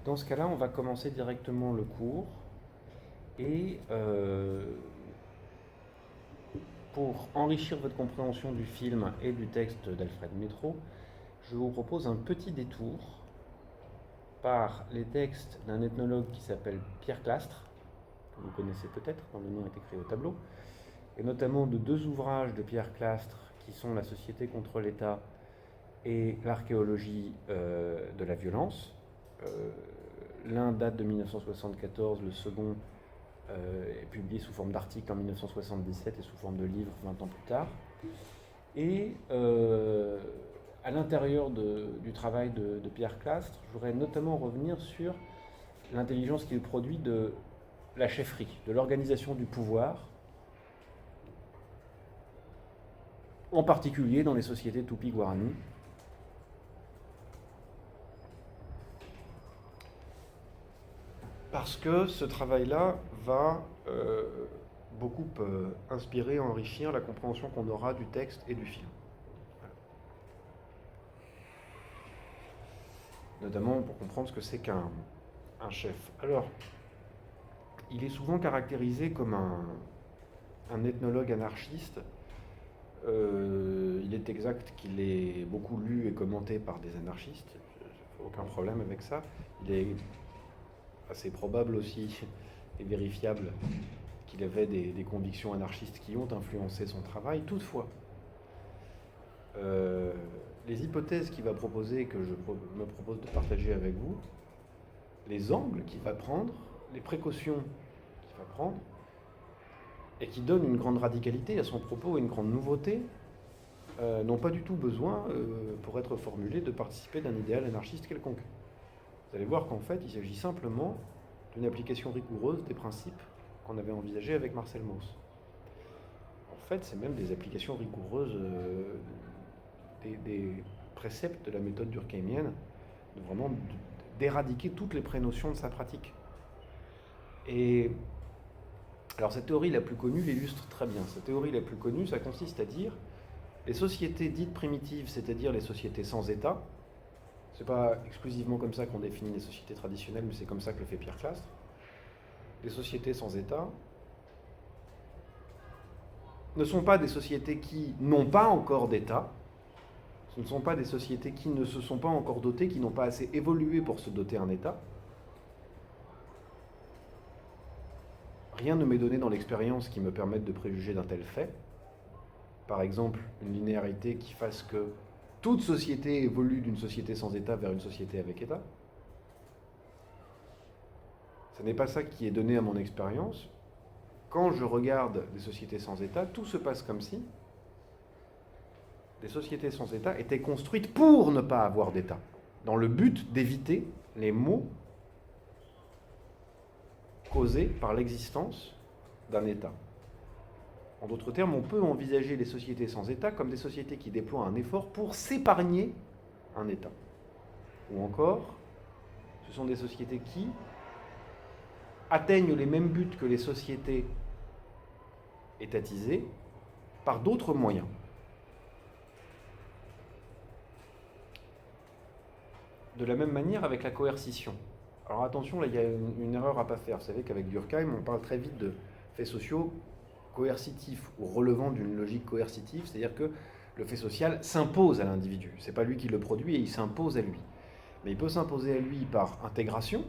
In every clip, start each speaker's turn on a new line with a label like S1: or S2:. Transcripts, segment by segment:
S1: Dans ce cas-là, on va commencer directement le cours et pour enrichir votre compréhension du film et du texte d'Alfred Métro, je vous propose un petit détour par les textes d'un ethnologue qui s'appelle Pierre Clastres, que vous connaissez peut-être, dont le nom est écrit au tableau, et notamment de deux ouvrages de Pierre Clastres qui sont La société contre l'État et l'archéologie de la violence. L'un date de 1974, le second est publié sous forme d'article en 1977 et sous forme de livre 20 ans plus tard. Et à l'intérieur du travail de Pierre Clastres, je voudrais notamment revenir sur l'intelligence qu'il produit de la chefferie, de l'organisation du pouvoir, en particulier dans les sociétés Tupi-Guarani. Parce que ce travail-là va beaucoup inspirer, enrichir la compréhension qu'on aura du texte et du film. Notamment pour comprendre ce que c'est qu'un chef. Alors, il est souvent caractérisé comme un ethnologue anarchiste. Il est exact qu'il est beaucoup lu et commenté par des anarchistes. Aucun problème avec ça. Il est assez probable aussi et vérifiable qu'il avait des convictions anarchistes qui ont influencé son travail. Toutefois, les hypothèses qu'il va proposer, que je me propose de partager avec vous, les angles qu'il va prendre, les précautions qu'il va prendre, et qui donnent une grande radicalité à son propos et une grande nouveauté, n'ont pas du tout besoin, pour être formulés, de participer d'un idéal anarchiste quelconque. Vous allez voir qu'en fait, il s'agit simplement d'une application rigoureuse des principes qu'on avait envisagés avec Marcel Mauss. En fait, c'est même des applications rigoureuses des préceptes de la méthode durkheimienne, de vraiment d'éradiquer toutes les prénotions de sa pratique. Et alors cette théorie la plus connue l'illustre très bien. Cette théorie la plus connue, ça consiste à dire les sociétés dites primitives, c'est-à-dire les sociétés sans État, c'est pas exclusivement comme ça qu'on définit les sociétés traditionnelles, mais c'est comme ça que le fait Pierre Clastres. Les sociétés sans État ne sont pas des sociétés qui n'ont pas encore d'État, ce ne sont pas des sociétés qui ne se sont pas encore dotées, qui n'ont pas assez évolué pour se doter un État. Rien ne m'est donné dans l'expérience qui me permette de préjuger d'un tel fait. Par exemple, une linéarité qui fasse que toute société évolue d'une société sans État vers une société avec État. Ce n'est pas ça qui est donné à mon expérience. Quand je regarde des sociétés sans État, tout se passe comme si les sociétés sans État étaient construites pour ne pas avoir d'État, dans le but d'éviter les maux causés par l'existence d'un État. En d'autres termes, on peut envisager les sociétés sans État comme des sociétés qui déploient un effort pour s'épargner un État. Ou encore, ce sont des sociétés qui atteignent les mêmes buts que les sociétés étatisées par d'autres moyens. De la même manière avec la coercition. Alors attention, là il y a une erreur à ne pas faire. Vous savez qu'avec Durkheim, on parle très vite de faits sociaux coercitifs ou relevant d'une logique coercitive, c'est-à-dire que le fait social s'impose à l'individu. Ce n'est pas lui qui le produit et il s'impose à lui. Mais il peut s'imposer à lui par intégration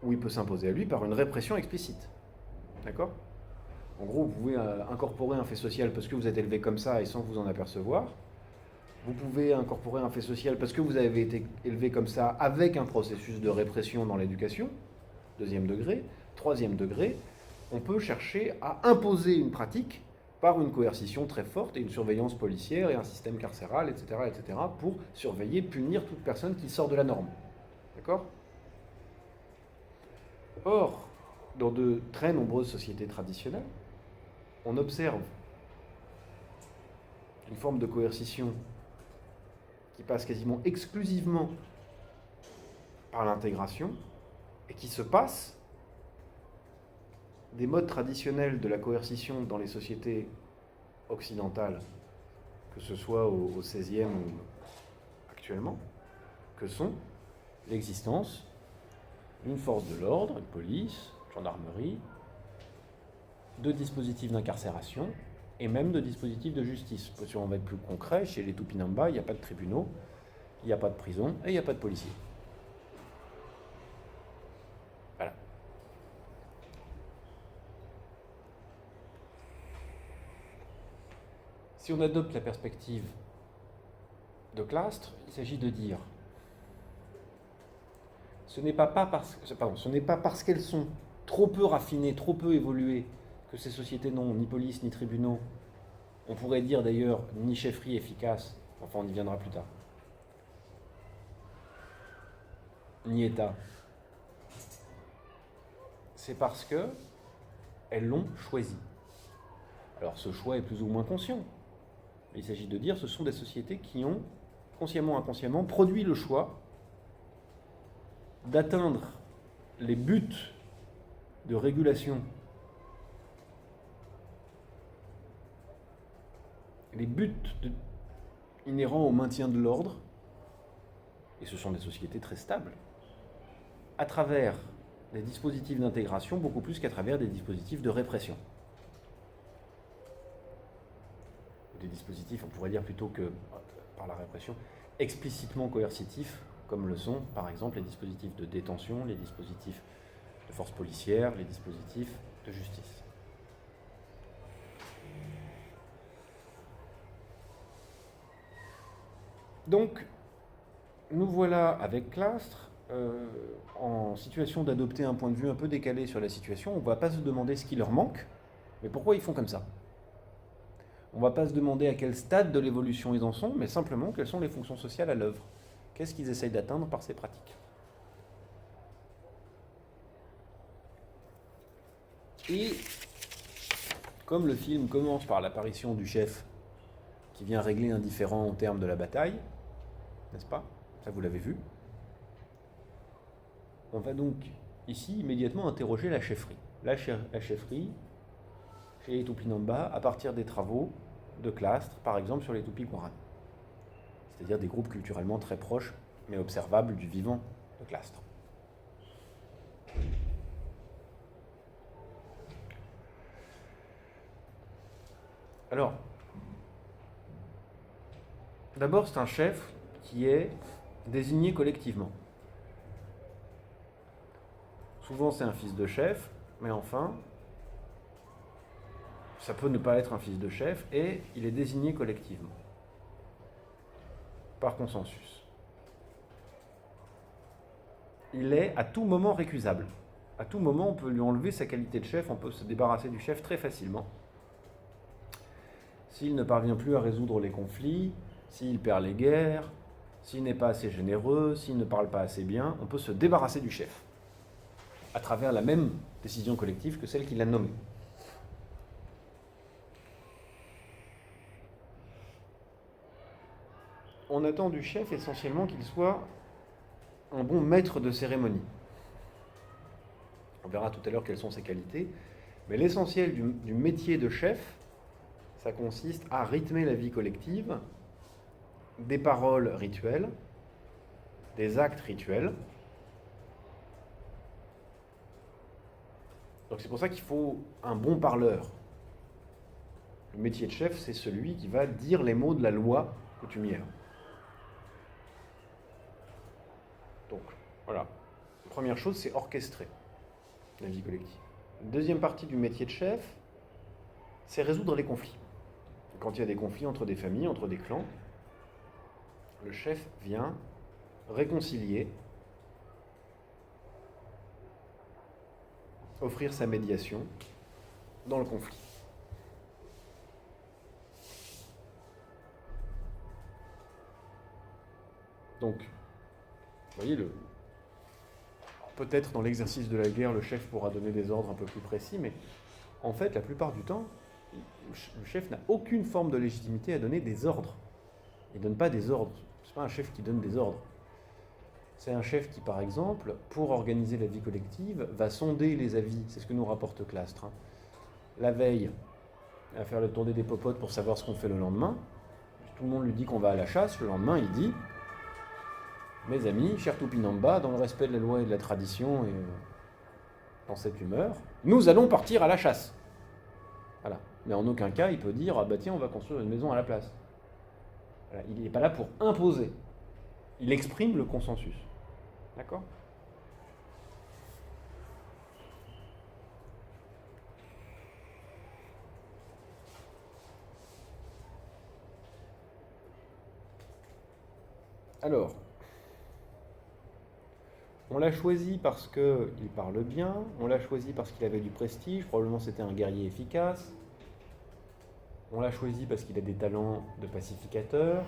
S1: ou il peut s'imposer à lui par une répression explicite. D'accord ? En gros, vous pouvez incorporer un fait social parce que vous êtes élevé comme ça et sans vous en apercevoir. Vous pouvez incorporer un fait social parce que vous avez été élevé comme ça avec un processus de répression dans l'éducation, deuxième degré. Troisième degré, on peut chercher à imposer une pratique par une coercition très forte et une surveillance policière et un système carcéral, etc., pour surveiller, punir toute personne qui sort de la norme. D'accord ? Or, dans de très nombreuses sociétés traditionnelles, on observe une forme de coercition qui passe quasiment exclusivement par l'intégration et qui se passe des modes traditionnels de la coercition dans les sociétés occidentales, que ce soit au XVIe ou actuellement, que sont l'existence d'une force de l'ordre, une police, une gendarmerie, de dispositifs d'incarcération et même de dispositifs de justice. Si on va être plus concret, chez les Tupinamba, il n'y a pas de tribunaux, il n'y a pas de prison et il n'y a pas de policiers. Voilà. Si on adopte la perspective de Clastres, il s'agit de dire ce n'est pas parce qu'elles sont trop peu raffinées, trop peu évoluées, que ces sociétés n'ont ni police ni tribunaux. On pourrait dire d'ailleurs ni chefferie efficace, enfin on y viendra plus tard, ni État. C'est parce que elles l'ont choisi. Alors ce choix est plus ou moins conscient. Il s'agit de dire que ce sont des sociétés qui ont, consciemment ou inconsciemment, produit le choix d'atteindre les buts de régulation, les buts inhérents au maintien de l'ordre, et ce sont des sociétés très stables, à travers des dispositifs d'intégration beaucoup plus qu'à travers des dispositifs de répression. Des dispositifs, on pourrait dire plutôt que par la répression, explicitement coercitifs, comme le sont par exemple les dispositifs de détention, les dispositifs de force policière, les dispositifs de justice. Donc, nous voilà avec Clastres en situation d'adopter un point de vue un peu décalé sur la situation. On ne va pas se demander ce qui leur manque, mais pourquoi ils font comme ça. On ne va pas se demander à quel stade de l'évolution ils en sont, mais simplement quelles sont les fonctions sociales à l'œuvre. Qu'est-ce qu'ils essayent d'atteindre par ces pratiques. Et comme le film commence par l'apparition du chef qui vient régler un différend en termes de la bataille, n'est-ce pas? Ça, vous l'avez vu. On va donc ici immédiatement interroger la chefferie. La chefferie chez les Tupinamba à partir des travaux de Clastres, par exemple sur les Tupi-Guarani. C'est-à-dire des groupes culturellement très proches mais observables du vivant de Clastres. Alors, d'abord c'est un chef qui est désigné collectivement. Souvent c'est un fils de chef, mais enfin, ça peut ne pas être un fils de chef, et il est désigné collectivement, par consensus. Il est à tout moment récusable. À tout moment, on peut lui enlever sa qualité de chef, on peut se débarrasser du chef très facilement. S'il ne parvient plus à résoudre les conflits, s'il perd les guerres, s'il n'est pas assez généreux, s'il ne parle pas assez bien, on peut se débarrasser du chef, à travers la même décision collective que celle qu'il a nommée. On attend du chef essentiellement qu'il soit un bon maître de cérémonie. On verra tout à l'heure quelles sont ses qualités, mais l'essentiel du métier de chef, ça consiste à rythmer la vie collective, des paroles rituelles, des actes rituels. Donc c'est pour ça qu'il faut un bon parleur. Le métier de chef, c'est celui qui va dire les mots de la loi coutumière. Donc, voilà. La première chose, c'est orchestrer la vie collective. La deuxième partie du métier de chef, c'est résoudre les conflits. Quand il y a des conflits entre des familles, entre des clans, le chef vient réconcilier, offrir sa médiation dans le conflit. Donc, vous voyez, peut-être dans l'exercice de la guerre, le chef pourra donner des ordres un peu plus précis, mais en fait, la plupart du temps, le chef n'a aucune forme de légitimité à donner des ordres. Il ne donne pas des ordres. Ce n'est pas un chef qui donne des ordres. C'est un chef qui, par exemple, pour organiser la vie collective, va sonder les avis. C'est ce que nous rapporte Clastres. La veille, il va faire le tournée des popotes pour savoir ce qu'on fait le lendemain. Tout le monde lui dit qu'on va à la chasse. Le lendemain, il dit Mes amis, cher Tupinamba, dans le respect de la loi et de la tradition et dans cette humeur, nous allons partir à la chasse. Voilà. Mais en aucun cas, il peut dire, ah bah tiens, on va construire une maison à la place. Voilà. Il n'est pas là pour imposer. Il exprime le consensus. D'accord ? Alors, on l'a choisi parce qu'il parle bien, on l'a choisi parce qu'il avait du prestige, probablement c'était un guerrier efficace, on l'a choisi parce qu'il a des talents de pacificateur,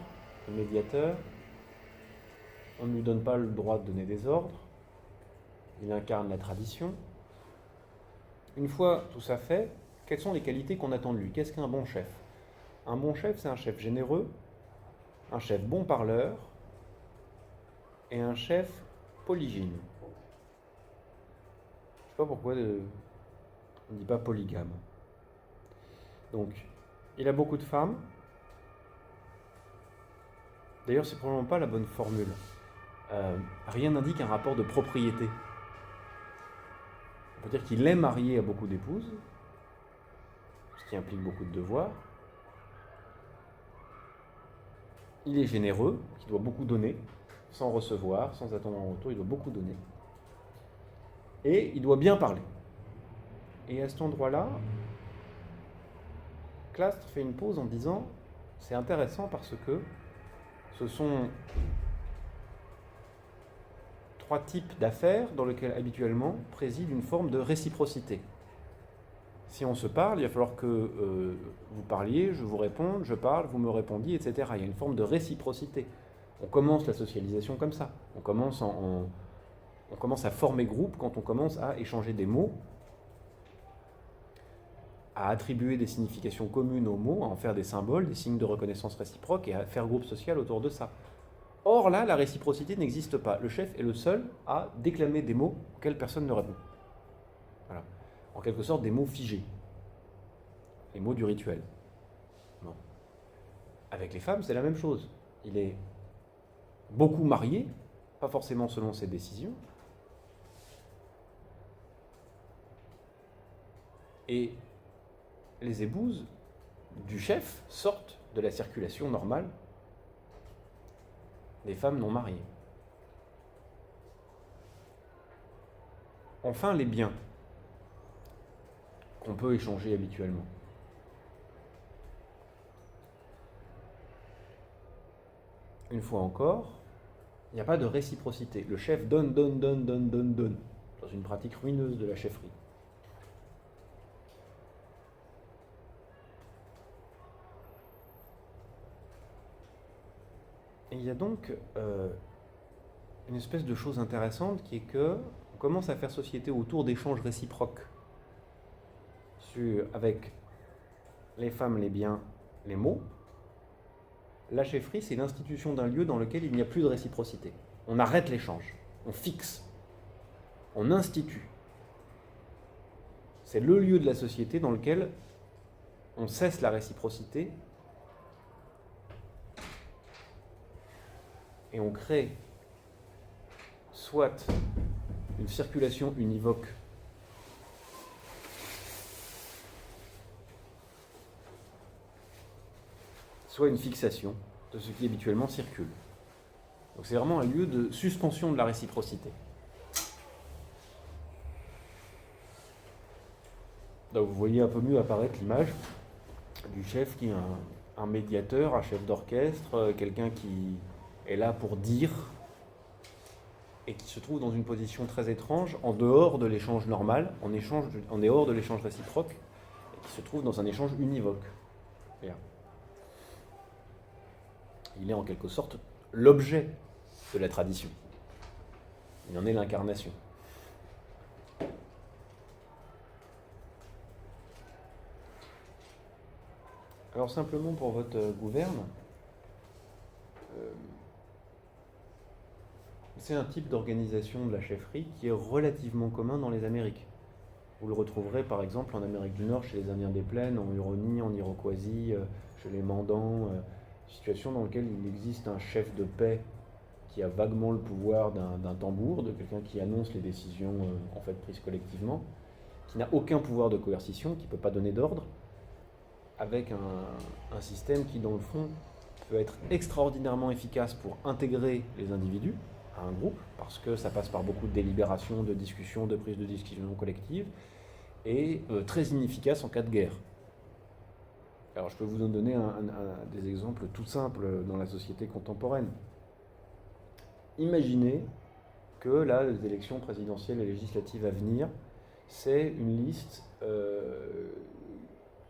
S1: de médiateur, on ne lui donne pas le droit de donner des ordres, il incarne la tradition. Une fois tout ça fait, quelles sont les qualités qu'on attend de lui? Qu'est-ce qu'un bon chef? Un bon chef, c'est un chef généreux, un chef bon parleur et un chef polygyne. Je ne sais pas pourquoi on ne dit pas polygame. Donc, il a beaucoup de femmes. D'ailleurs, c'est probablement pas la bonne formule. Rien n'indique un rapport de propriété. On peut dire qu'il est marié à beaucoup d'épouses, ce qui implique beaucoup de devoirs. Il est généreux, il doit beaucoup donner, sans recevoir, sans attendre en retour, il doit beaucoup donner. Et il doit bien parler. Et à cet endroit-là, Clastres fait une pause en disant « c'est intéressant parce que ce sont trois types d'affaires dans lesquelles habituellement préside une forme de réciprocité. Si on se parle, il va falloir que vous parliez, je vous réponde, je parle, vous me répondiez, etc. Il y a une forme de réciprocité. On commence la socialisation comme ça. On commence à former groupe quand on commence à échanger des mots, à attribuer des significations communes aux mots, à en faire des symboles, des signes de reconnaissance réciproque et à faire groupe social autour de ça. Or là, la réciprocité n'existe pas. Le chef est le seul à déclamer des mots auxquels personne ne répond. Voilà. En quelque sorte, des mots figés. Les mots du rituel. Bon. Avec les femmes, c'est la même chose. Il est beaucoup marié, pas forcément selon ses décisions. Et les épouses du chef sortent de la circulation normale des femmes non mariées. Enfin, les biens qu'on peut échanger habituellement. Une fois encore, il n'y a pas de réciprocité. Le chef donne, dans une pratique ruineuse de la chefferie. Et il y a donc une espèce de chose intéressante qui est que on commence à faire société autour d'échanges réciproques avec les femmes, les biens, les mots. La chefferie, c'est l'institution d'un lieu dans lequel il n'y a plus de réciprocité. On arrête l'échange, on fixe, on institue. C'est le lieu de la société dans lequel on cesse la réciprocité et on crée soit une circulation univoque soit une fixation de ce qui habituellement circule. Donc c'est vraiment un lieu de suspension de la réciprocité. Donc vous voyez un peu mieux apparaître l'image du chef qui est un médiateur, un chef d'orchestre, quelqu'un qui est là pour dire et qui se trouve dans une position très étrange, en dehors de l'échange normal, en dehors de l'échange réciproque, et qui se trouve dans un échange univoque. Bien. Il est en quelque sorte l'objet de la tradition. Il en est l'incarnation. Alors simplement pour votre gouverne, c'est un type d'organisation de la chefferie qui est relativement commun dans les Amériques. Vous le retrouverez par exemple en Amérique du Nord, chez les Indiens des Plaines, en Huronie, en Iroquoisie, chez les Mandans, situation dans laquelle il existe un chef de paix qui a vaguement le pouvoir d'un tambour, de quelqu'un qui annonce les décisions en fait prises collectivement, qui n'a aucun pouvoir de coercition, qui ne peut pas donner d'ordre, avec un système qui, dans le fond, peut être extraordinairement efficace pour intégrer les individus à un groupe, parce que ça passe par beaucoup de délibérations, de discussions, de prises de décision collectives, et très inefficace en cas de guerre. Alors je peux vous en donner des exemples tout simples dans la société contemporaine. Imaginez que là, les élections présidentielles et législatives à venir, c'est une liste,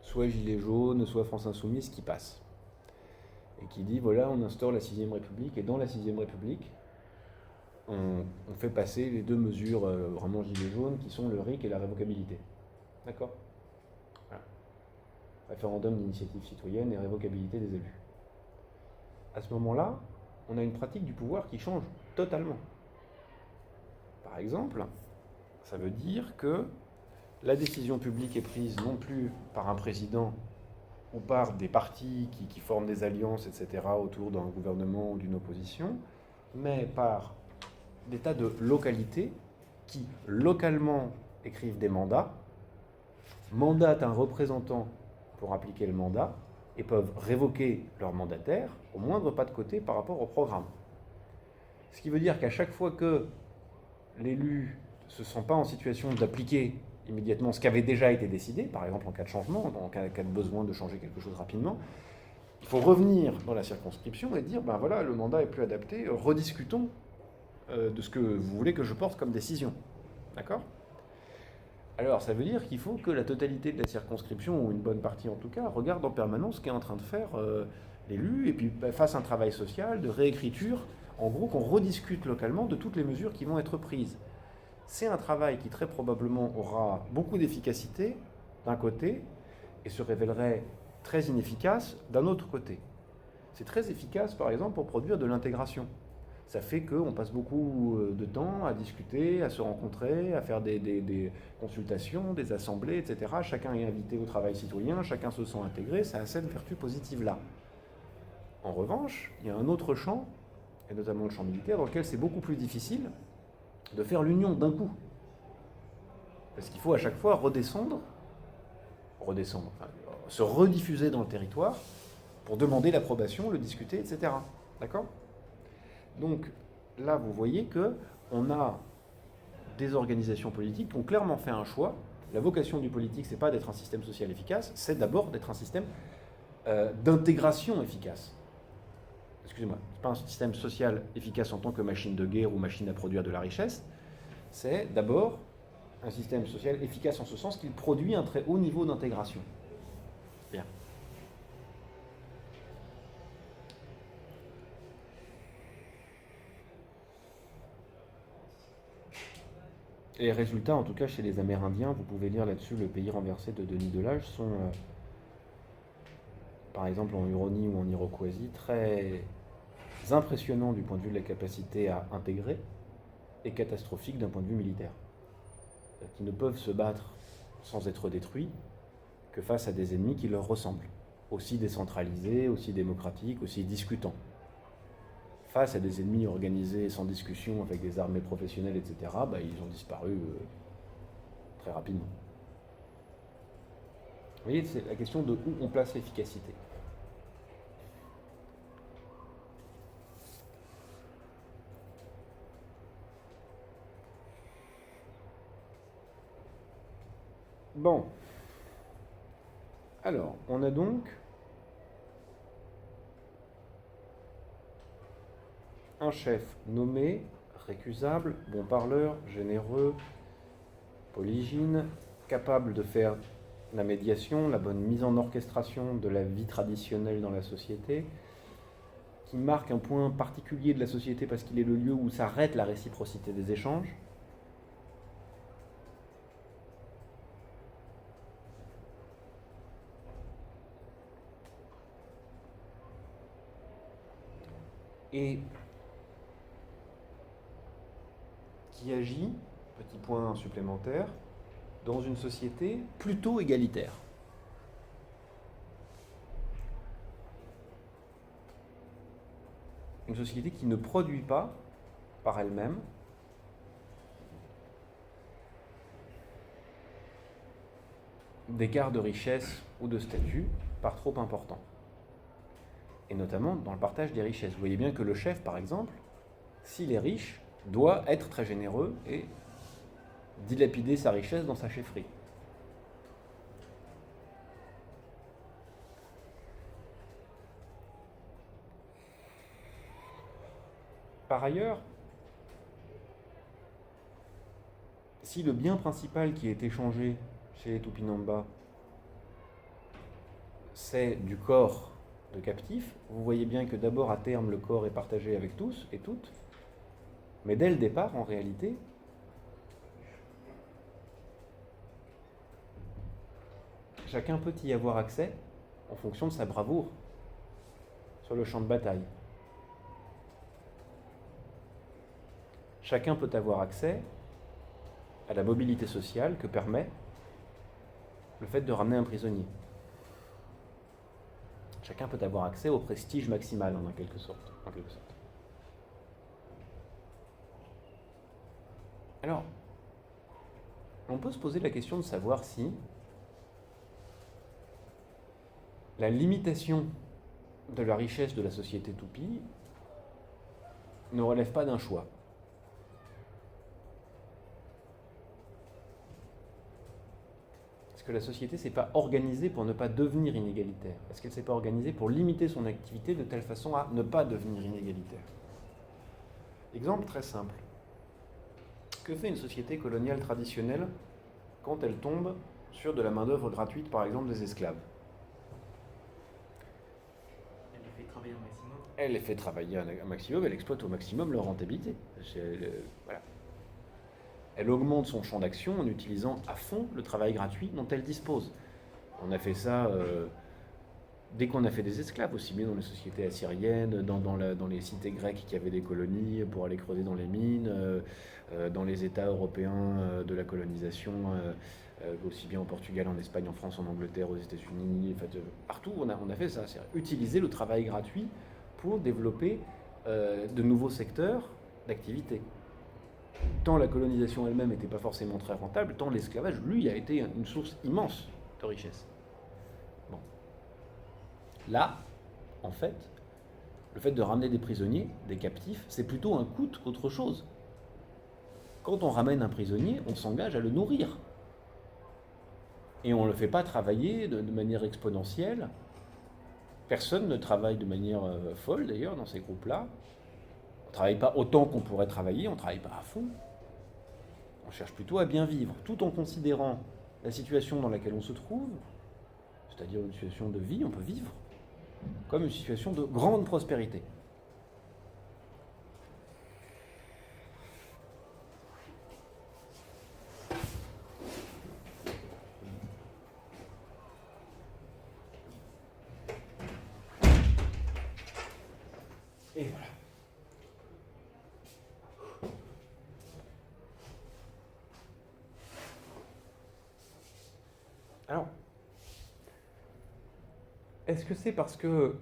S1: soit Gilets jaunes, soit France Insoumise, qui passe. Et qui dit, voilà, on instaure la 6ème République, et dans la 6ème République, on fait passer les deux mesures vraiment Gilets jaunes, qui sont le RIC et la révocabilité. D'accord ? Voilà. Référendum d'initiative citoyenne et révocabilité des élus. À ce moment-là, on a une pratique du pouvoir qui change totalement. Par exemple, ça veut dire que la décision publique est prise non plus par un président ou par des partis qui forment des alliances, etc., autour d'un gouvernement ou d'une opposition, mais par des tas de localités qui, localement, écrivent des mandats, mandatent un représentant pour appliquer le mandat, et peuvent révoquer leur mandataire au moindre pas de côté par rapport au programme. Ce qui veut dire qu'à chaque fois que l'élu ne se sent pas en situation d'appliquer immédiatement ce qui avait déjà été décidé, par exemple en cas de changement, en cas de besoin de changer quelque chose rapidement, il faut revenir dans la circonscription et dire, ben voilà, le mandat est plus adapté, rediscutons de ce que vous voulez que je porte comme décision. D'accord ? Alors, ça veut dire qu'il faut que la totalité de la circonscription, ou une bonne partie en tout cas, regarde en permanence ce qu'est en train de faire l'élu, et puis fasse un travail social de réécriture, en gros qu'on rediscute localement de toutes les mesures qui vont être prises. C'est un travail qui très probablement aura beaucoup d'efficacité d'un côté, et se révélerait très inefficace d'un autre côté. C'est très efficace par exemple pour produire de l'intégration. Ça fait qu'on passe beaucoup de temps à discuter, à se rencontrer, à faire des consultations, des assemblées, etc. Chacun est invité au travail citoyen, chacun se sent intégré, ça a cette vertu positive-là. En revanche, il y a un autre champ, et notamment le champ militaire, dans lequel c'est beaucoup plus difficile de faire l'union d'un coup. Parce qu'il faut à chaque fois se rediffuser dans le territoire pour demander l'approbation, le discuter, etc. D'accord ? Donc là, vous voyez qu'on a des organisations politiques qui ont clairement fait un choix. La vocation du politique, c'est pas d'être un système social efficace, c'est d'abord d'être un système d'intégration efficace. Excusez-moi, c'est pas un système social efficace en tant que machine de guerre ou machine à produire de la richesse. C'est d'abord un système social efficace en ce sens qu'il produit un très haut niveau d'intégration. Bien. Et les résultats, en tout cas chez les Amérindiens, vous pouvez lire là-dessus Le Pays renversé de Denis Delage, sont, par exemple en Huronie ou en Iroquoisie, très impressionnants du point de vue de la capacité à intégrer et catastrophiques d'un point de vue militaire. Qui ne peuvent se battre sans être détruits que face à des ennemis qui leur ressemblent, aussi décentralisés, aussi démocratiques, aussi discutants. Face à des ennemis organisés sans discussion avec des armées professionnelles, etc., ils ont disparu très rapidement. Vous voyez, c'est la question de où on place l'efficacité. Bon. Alors, on a donc un chef nommé, récusable, bon parleur, généreux, polygyne, capable de faire la médiation, la bonne mise en orchestration de la vie traditionnelle dans la société, qui marque un point particulier de la société parce qu'il est le lieu où s'arrête la réciprocité des échanges. Et qui agit, petit point supplémentaire, dans une société plutôt égalitaire. une société qui ne produit pas par elle-même d'écart de richesse ou de statut par trop important. Et notamment dans le partage des richesses. Vous voyez bien que le chef, par exemple, s'il est riche, doit être très généreux et dilapider sa richesse dans sa chefferie. Par ailleurs, si le bien principal qui est échangé chez les Tupinamba, c'est du corps de captifs, vous voyez bien que d'abord à terme le corps est partagé avec tous et toutes, mais dès le départ en réalité, chacun peut y avoir accès en fonction de sa bravoure sur le champ de bataille. Chacun peut avoir accès à la mobilité sociale que permet le fait de ramener un prisonnier. Chacun peut avoir accès au prestige maximal, en quelque sorte. Alors, on peut se poser la question de savoir si la limitation de la richesse de la société toupie ne relève pas d'un choix. Est-ce que la société ne s'est pas organisée pour ne pas devenir inégalitaire? Est-ce qu'elle ne s'est pas organisée pour limiter son activité de telle façon à ne pas devenir inégalitaire? Exemple très simple. Que fait une société coloniale traditionnelle quand elle tombe sur de la main-d'œuvre gratuite, par exemple des esclaves?
S2: Elle les fait travailler au maximum.
S1: Elle les fait travailler un maximum, elle exploite au maximum leur rentabilité. Voilà. Elle augmente son champ d'action en utilisant à fond le travail gratuit dont elle dispose. On a fait ça dès qu'on a fait des esclaves, aussi bien dans les sociétés assyriennes, dans les cités grecques qui avaient des colonies pour aller creuser dans les mines, dans les États européens de la colonisation, aussi bien au Portugal, en Espagne, en France, en Angleterre, aux États-Unis, partout on a fait ça, c'est utiliser le travail gratuit pour développer de nouveaux secteurs d'activité. Tant la colonisation elle-même n'était pas forcément très rentable, tant l'esclavage, lui, a été une source immense de richesse. Bon. Là, en fait, le fait de ramener des prisonniers, des captifs, c'est plutôt un coût qu'autre chose. Quand on ramène un prisonnier, on s'engage à le nourrir. Et on ne le fait pas travailler de manière exponentielle. Personne ne travaille de manière folle, d'ailleurs, dans ces groupes-là. On ne travaille pas autant qu'on pourrait travailler, on ne travaille pas à fond. On cherche plutôt à bien vivre, tout en considérant la situation dans laquelle on se trouve, c'est-à-dire une situation de vie, on peut vivre, comme une situation de grande prospérité. Et voilà. Alors, est-ce que c'est parce qu'il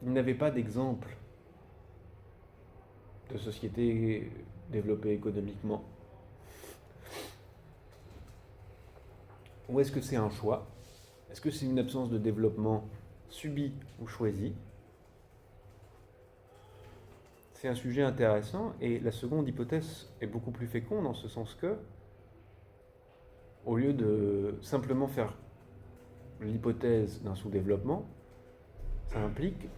S1: n'avait pas d'exemple de société développée économiquement? Ou est-ce que c'est un choix? Est-ce que c'est une absence de développement subie ou choisie? C'est un sujet intéressant, et la seconde hypothèse est beaucoup plus féconde en ce sens que, au lieu de simplement faire l'hypothèse d'un sous-développement, ça implique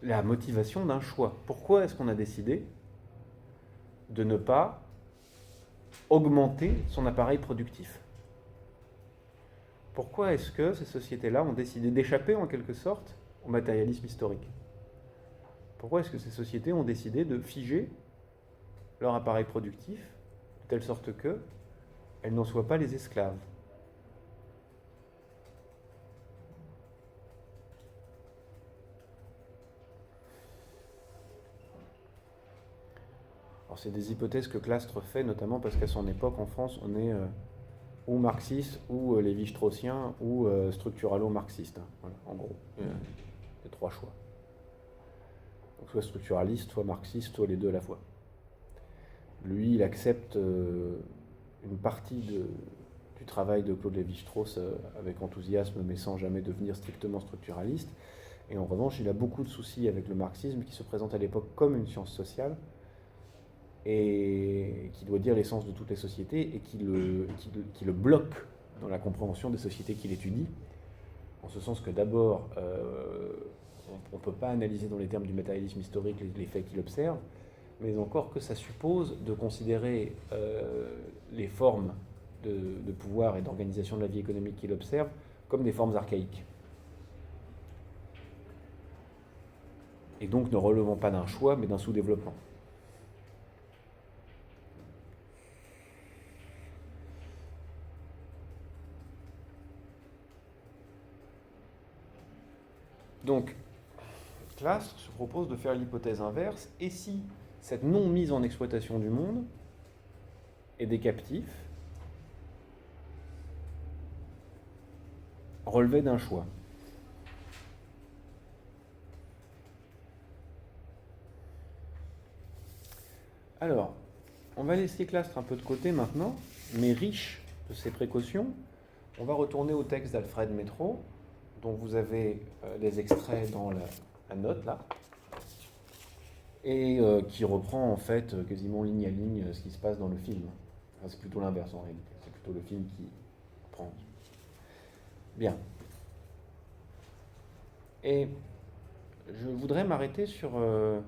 S1: la motivation d'un choix. Pourquoi est-ce qu'on a décidé de ne pas augmenter son appareil productif? Pourquoi est-ce que ces sociétés-là ont décidé d'échapper en quelque sorte au matérialisme historique? Pourquoi est-ce que ces sociétés ont décidé de figer leur appareil productif de telle sorte qu'elles n'en soient pas les esclaves? Alors c'est des hypothèses que Clastres fait, notamment parce qu'à son époque, en France, on est ou marxiste, ou Lévi-Straussien, ou structuralo-marxiste. Voilà, en gros, il y a trois choix. Donc soit structuraliste, soit marxiste, soit les deux à la fois. Lui, il accepte une partie du travail de Claude Lévi-Strauss avec enthousiasme, mais sans jamais devenir strictement structuraliste. Et en revanche, il a beaucoup de soucis avec le marxisme, qui se présente à l'époque comme une science sociale, et qui doit dire l'essence de toutes les sociétés, et qui le bloque dans la compréhension des sociétés qu'il étudie, en ce sens que d'abord, on ne peut pas analyser dans les termes du matérialisme historique les faits qu'il observe, mais encore que ça suppose de considérer les formes de pouvoir et d'organisation de la vie économique qu'il observe comme des formes archaïques. Et donc ne relevant pas d'un choix, mais d'un sous-développement. Donc, Clastres se propose de faire l'hypothèse inverse, et si cette non-mise en exploitation du monde et des captifs relevait d'un choix. Alors, on va laisser Clastres un peu de côté maintenant, mais riche de ses précautions, on va retourner au texte d'Alfred Métro, dont vous avez des extraits dans la note là, et qui reprend en fait quasiment ligne à ligne ce qui se passe dans le film. Enfin, c'est plutôt l'inverse en réalité, c'est plutôt le film qui prend. Bien. Et je voudrais m'arrêter sur le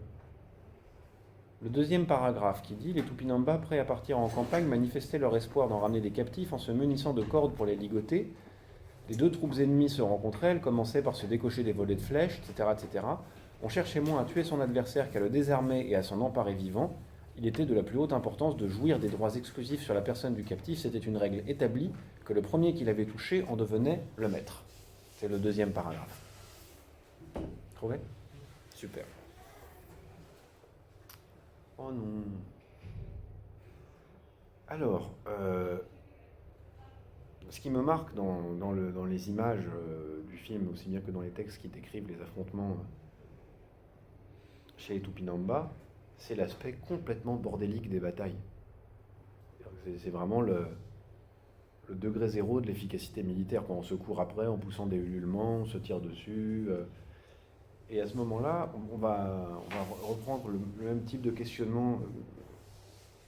S1: deuxième paragraphe qui dit « Les Tupinamba, prêts à partir en campagne, manifestaient leur espoir d'en ramener des captifs en se munissant de cordes pour les ligoter. Les deux troupes ennemies se rencontraient, elles commençaient par se décocher des volets de flèches, etc., etc. On cherchait moins à tuer son adversaire qu'à le désarmer et à s'en emparer vivant. Il était de la plus haute importance de jouir des droits exclusifs sur la personne du captif. C'était une règle établie que le premier qui l'avait touché en devenait le maître. » C'est le deuxième paragraphe. Trouvé ? Super. Oh non. Alors, ce qui me marque dans les images du film, aussi bien que dans les textes qui décrivent les affrontements chez les Tupinamba, c'est l'aspect complètement bordélique des batailles. C'est vraiment le degré zéro de l'efficacité militaire, quand on se court après en poussant des ululements, on se tire dessus. Et à ce moment-là, on va reprendre le même type de questionnement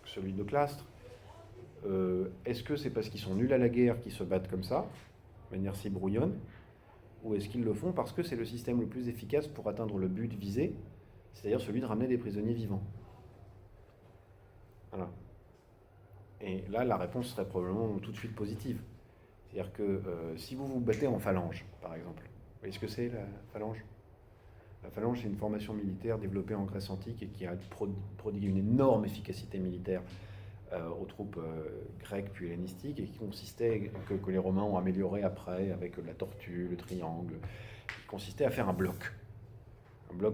S1: que celui de Clastres. Est-ce que c'est parce qu'ils sont nuls à la guerre qu'ils se battent comme ça, de manière si brouillonne, ou est-ce qu'ils le font parce que c'est le système le plus efficace pour atteindre le but visé, c'est-à-dire celui de ramener des prisonniers vivants? Voilà. Et là, la réponse serait probablement tout de suite positive. C'est-à-dire que si vous vous battez en phalange, par exemple, vous voyez ce que c'est la phalange? La phalange, c'est une formation militaire développée en Grèce antique et qui a prodigué une énorme efficacité militaire aux troupes grecques puis hellénistiques, et qui consistait, que les Romains ont amélioré après avec la tortue, le triangle, qui consistait à faire un bloc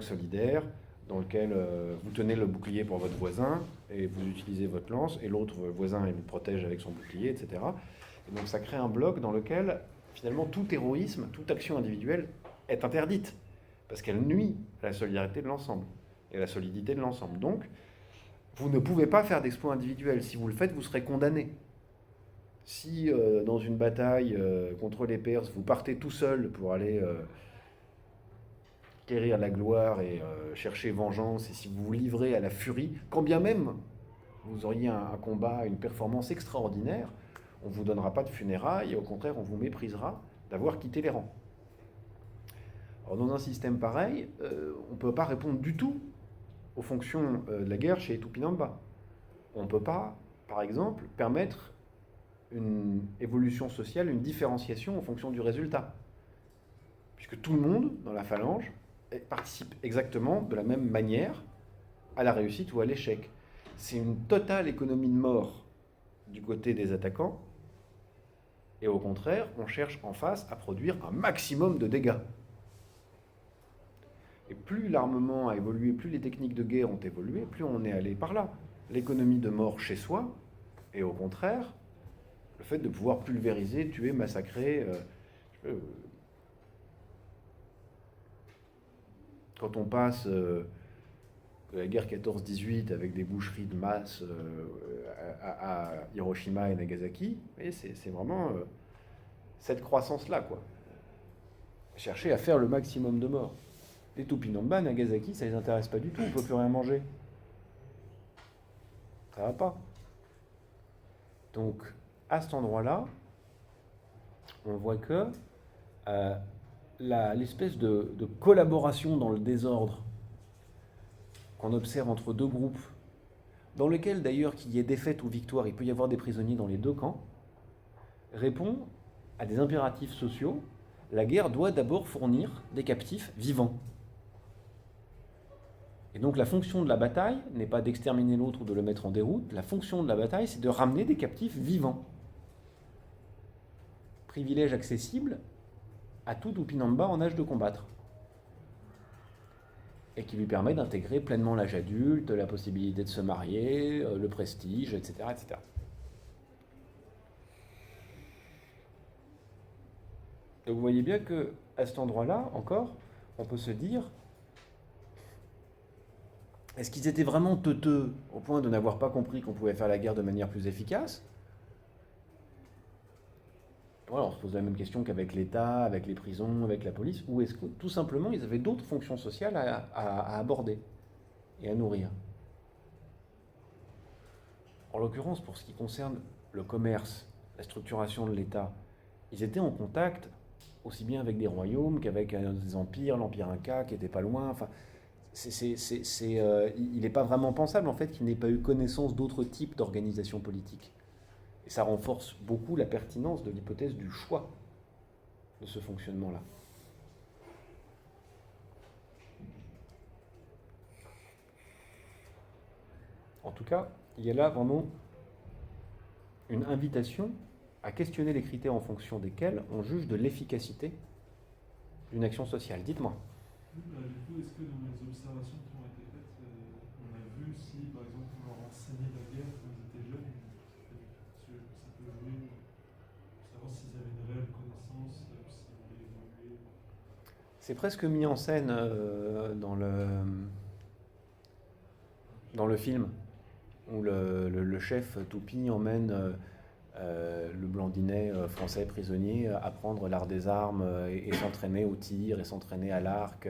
S1: solidaire dans lequel vous tenez le bouclier pour votre voisin et vous utilisez votre lance, et l'autre voisin il vous protège avec son bouclier, etc. Et donc ça crée un bloc dans lequel finalement tout héroïsme, toute action individuelle est interdite, parce qu'elle nuit à la solidarité de l'ensemble et à la solidité de l'ensemble. Donc, vous ne pouvez pas faire d'exploit individuel. Si vous le faites, vous serez condamné. Si, dans une bataille contre les Perses, vous partez tout seul pour aller quérir la gloire et chercher vengeance, et si vous vous livrez à la furie, quand bien même vous auriez un combat, une performance extraordinaire, on ne vous donnera pas de funérailles, et au contraire, on vous méprisera d'avoir quitté les rangs. Alors, dans un système pareil, on ne peut pas répondre du tout aux fonctions de la guerre chez les Tupinamba. On ne peut pas, par exemple, permettre une évolution sociale, une différenciation en fonction du résultat. Puisque tout le monde, dans la phalange, participe exactement de la même manière à la réussite ou à l'échec. C'est une totale économie de mort du côté des attaquants, et au contraire, on cherche en face à produire un maximum de dégâts. Et plus l'armement a évolué, plus les techniques de guerre ont évolué, plus on est allé par là. L'économie de mort chez soi, et au contraire, le fait de pouvoir pulvériser, tuer, massacrer. Quand on passe de la guerre 14-18 avec des boucheries de masse à Hiroshima et Nagasaki. Et c'est vraiment cette croissance-là, quoi. Chercher à faire le maximum de morts. Les Tupinamba, Nagasaki, ça les intéresse pas du tout, on peut plus rien manger. Ça va pas. Donc, à cet endroit-là, on voit que l'espèce de collaboration dans le désordre qu'on observe entre deux groupes, dans lequel d'ailleurs qu'il y ait défaite ou victoire, il peut y avoir des prisonniers dans les deux camps, répond à des impératifs sociaux. La guerre doit d'abord fournir des captifs vivants. Et donc la fonction de la bataille n'est pas d'exterminer l'autre ou de le mettre en déroute, la fonction de la bataille c'est de ramener des captifs vivants. Privilège accessible à tout Tupinamba en âge de combattre. Et qui lui permet d'intégrer pleinement l'âge adulte, la possibilité de se marier, le prestige, etc., etc. Donc vous voyez bien qu'à cet endroit-là, encore, on peut se dire, est-ce qu'ils étaient vraiment teuteux au point de n'avoir pas compris qu'on pouvait faire la guerre de manière plus efficace ? Voilà, on se pose la même question qu'avec l'État, avec les prisons, avec la police, ou est-ce que tout simplement ils avaient d'autres fonctions sociales à aborder et à nourrir ? En l'occurrence, pour ce qui concerne le commerce, la structuration de l'État, ils étaient en contact aussi bien avec des royaumes qu'avec des empires, l'empire Inca qui était pas loin. Enfin, il n'est pas vraiment pensable en fait qu'il n'ait pas eu connaissance d'autres types d'organisations politiques. Et ça renforce beaucoup la pertinence de l'hypothèse du choix de ce fonctionnement-là. En tout cas, il y a là vraiment une invitation à questionner les critères en fonction desquels on juge de l'efficacité d'une action sociale. Dites-moi.
S3: Du coup, est-ce que dans les observations qui ont été faites, on a vu si, par exemple, on leur enseignait la guerre quand ils étaient jeunes, ça peut jouer pour savoir s'ils avaient une réelle connaissance, s'ils voulaient évoluer.
S1: C'est presque mis en scène dans le film, où le chef Tupi emmène le Blandinet français prisonnier apprendre l'art des armes et s'entraîner au tir, et s'entraîner à l'arc,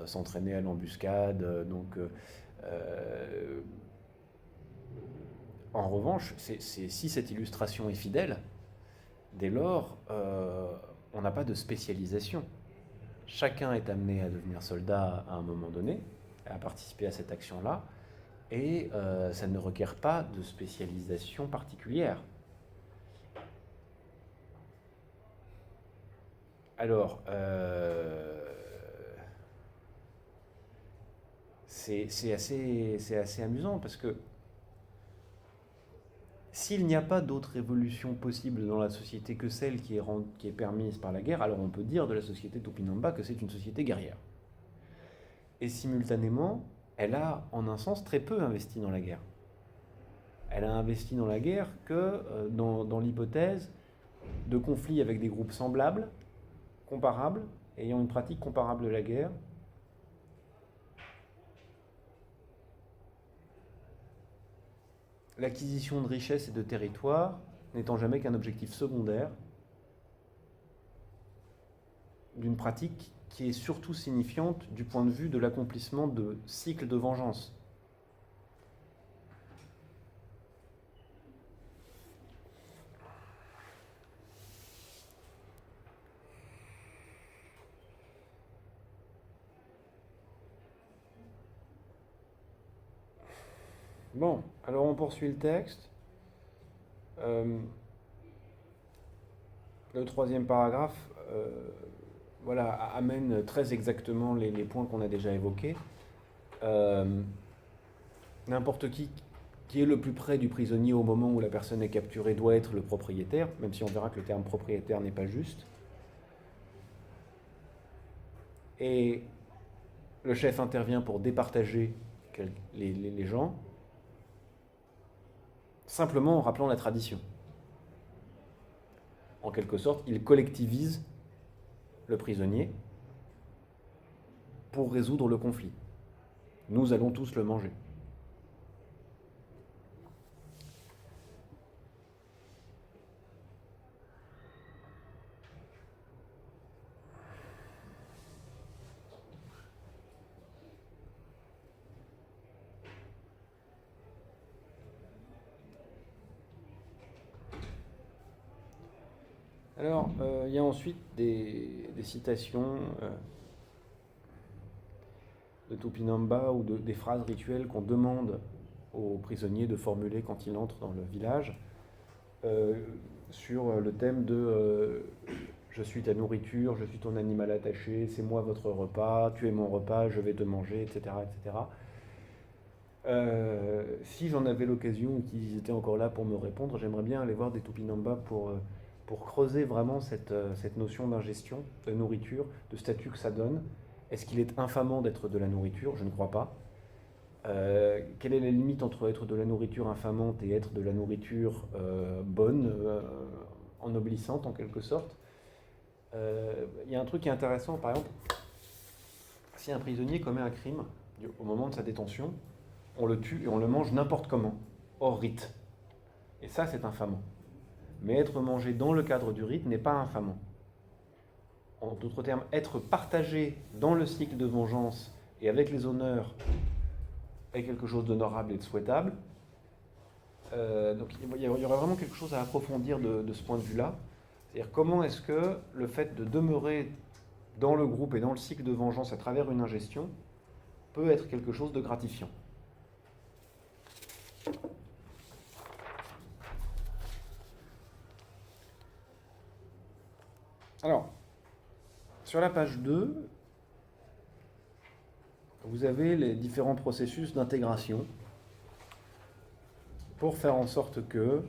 S1: s'entraîner à l'embuscade. En revanche, si cette illustration est fidèle, dès lors, on n'a pas de spécialisation. Chacun est amené à devenir soldat à un moment donné, à participer à cette action-là, et ça ne requiert pas de spécialisation particulière. Alors, c'est assez amusant parce que s'il n'y a pas d'autre évolution possible dans la société que celle qui est permise par la guerre, alors on peut dire de la société Tupinamba que c'est une société guerrière. Et simultanément, elle a en un sens très peu investi dans la guerre. Elle a investi dans la guerre que dans l'hypothèse de conflits avec des groupes semblables, comparables, ayant une pratique comparable de la guerre, l'acquisition de richesses et de territoires n'étant jamais qu'un objectif secondaire d'une pratique qui est surtout signifiante du point de vue de l'accomplissement de cycles de vengeance. Bon, alors on poursuit le texte. Le troisième paragraphe amène très exactement les points qu'on a déjà évoqués. N'importe qui est le plus près du prisonnier au moment où la personne est capturée doit être le propriétaire, même si on verra que le terme propriétaire n'est pas juste. Et le chef intervient pour départager les gens, simplement en rappelant la tradition. En quelque sorte, il collectivise le prisonnier pour résoudre le conflit. Nous allons tous le manger. Alors, il y a ensuite des citations de Tupinamba ou des phrases rituelles qu'on demande aux prisonniers de formuler quand ils entrent dans le village sur le thème de je suis ta nourriture, je suis ton animal attaché, c'est moi votre repas, tu es mon repas, je vais te manger, etc. etc. Si j'en avais l'occasion ou qu'ils étaient encore là pour me répondre, j'aimerais bien aller voir des Tupinamba pour creuser vraiment cette notion d'ingestion, de nourriture, de statut que ça donne. Est-ce qu'il est infamant d'être de la nourriture? Je ne crois pas. Quelle est la limite entre être de la nourriture infamante et être de la nourriture bonne, ennoblissante en quelque sorte? Il y a un truc qui est intéressant, par exemple, si un prisonnier commet un crime, au moment de sa détention, on le tue et on le mange n'importe comment, hors rite. Et ça, c'est infamant. Mais être mangé dans le cadre du rite n'est pas infamant. En d'autres termes, être partagé dans le cycle de vengeance et avec les honneurs est quelque chose d'honorable et de souhaitable. Donc il y aurait vraiment quelque chose à approfondir de ce point de vue-là. C'est-à-dire comment est-ce que le fait de demeurer dans le groupe et dans le cycle de vengeance à travers une ingestion peut être quelque chose de gratifiant. Alors, sur la page 2, vous avez les différents processus d'intégration pour faire en sorte que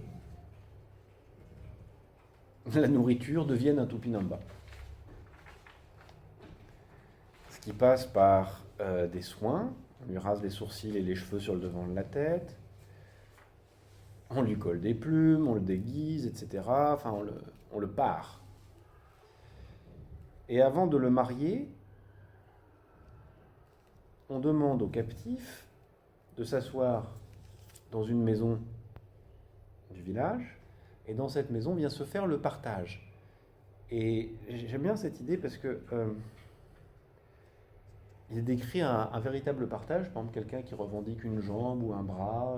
S1: la nourriture devienne un Tupinamba. Ce qui passe par des soins, on lui rase les sourcils et les cheveux sur le devant de la tête, on lui colle des plumes, on le déguise, etc. Enfin, on le pare. Et avant de le marier, on demande au captif de s'asseoir dans une maison du village, et dans cette maison vient se faire le partage. Et j'aime bien cette idée parce que il décrit un véritable partage, par exemple quelqu'un qui revendique une jambe ou un bras,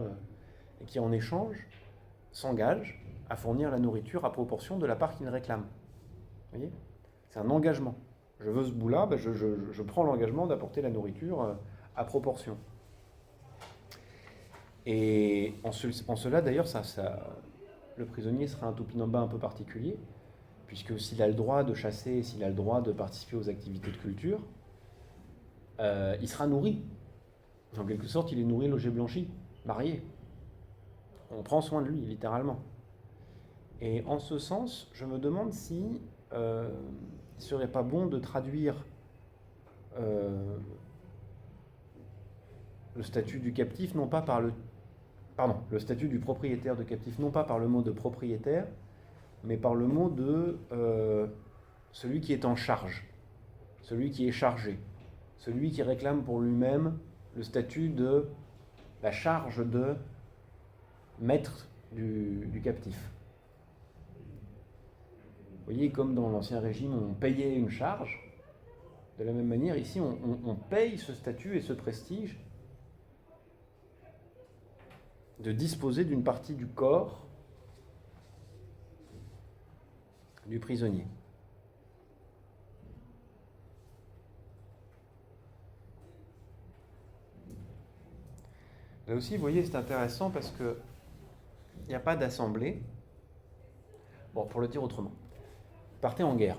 S1: et qui en échange s'engage à fournir la nourriture à proportion de la part qu'il réclame. Vous voyez ? C'est un engagement. Je veux ce bout-là, ben je prends l'engagement d'apporter la nourriture à proportion. Et en cela, d'ailleurs, le prisonnier sera un Tupinamba un peu particulier, puisque s'il a le droit de chasser, s'il a le droit de participer aux activités de culture, il sera nourri. En quelque sorte, il est nourri, logé, blanchi, marié. On prend soin de lui, littéralement. Et en ce sens, je me demande si il ne serait pas bon de traduire le statut du captif, non pas par le statut du propriétaire de captif, non pas par le mot de propriétaire, mais par le mot de celui qui est en charge, celui qui est chargé, celui qui réclame pour lui-même le statut de la charge de maître du captif. Vous voyez, comme dans l'Ancien Régime, on payait une charge, de la même manière, ici, on paye ce statut et ce prestige de disposer d'une partie du corps du prisonnier. Là aussi, vous voyez, c'est intéressant parce que il n'y a pas d'assemblée. Bon, pour le dire autrement, partez en guerre,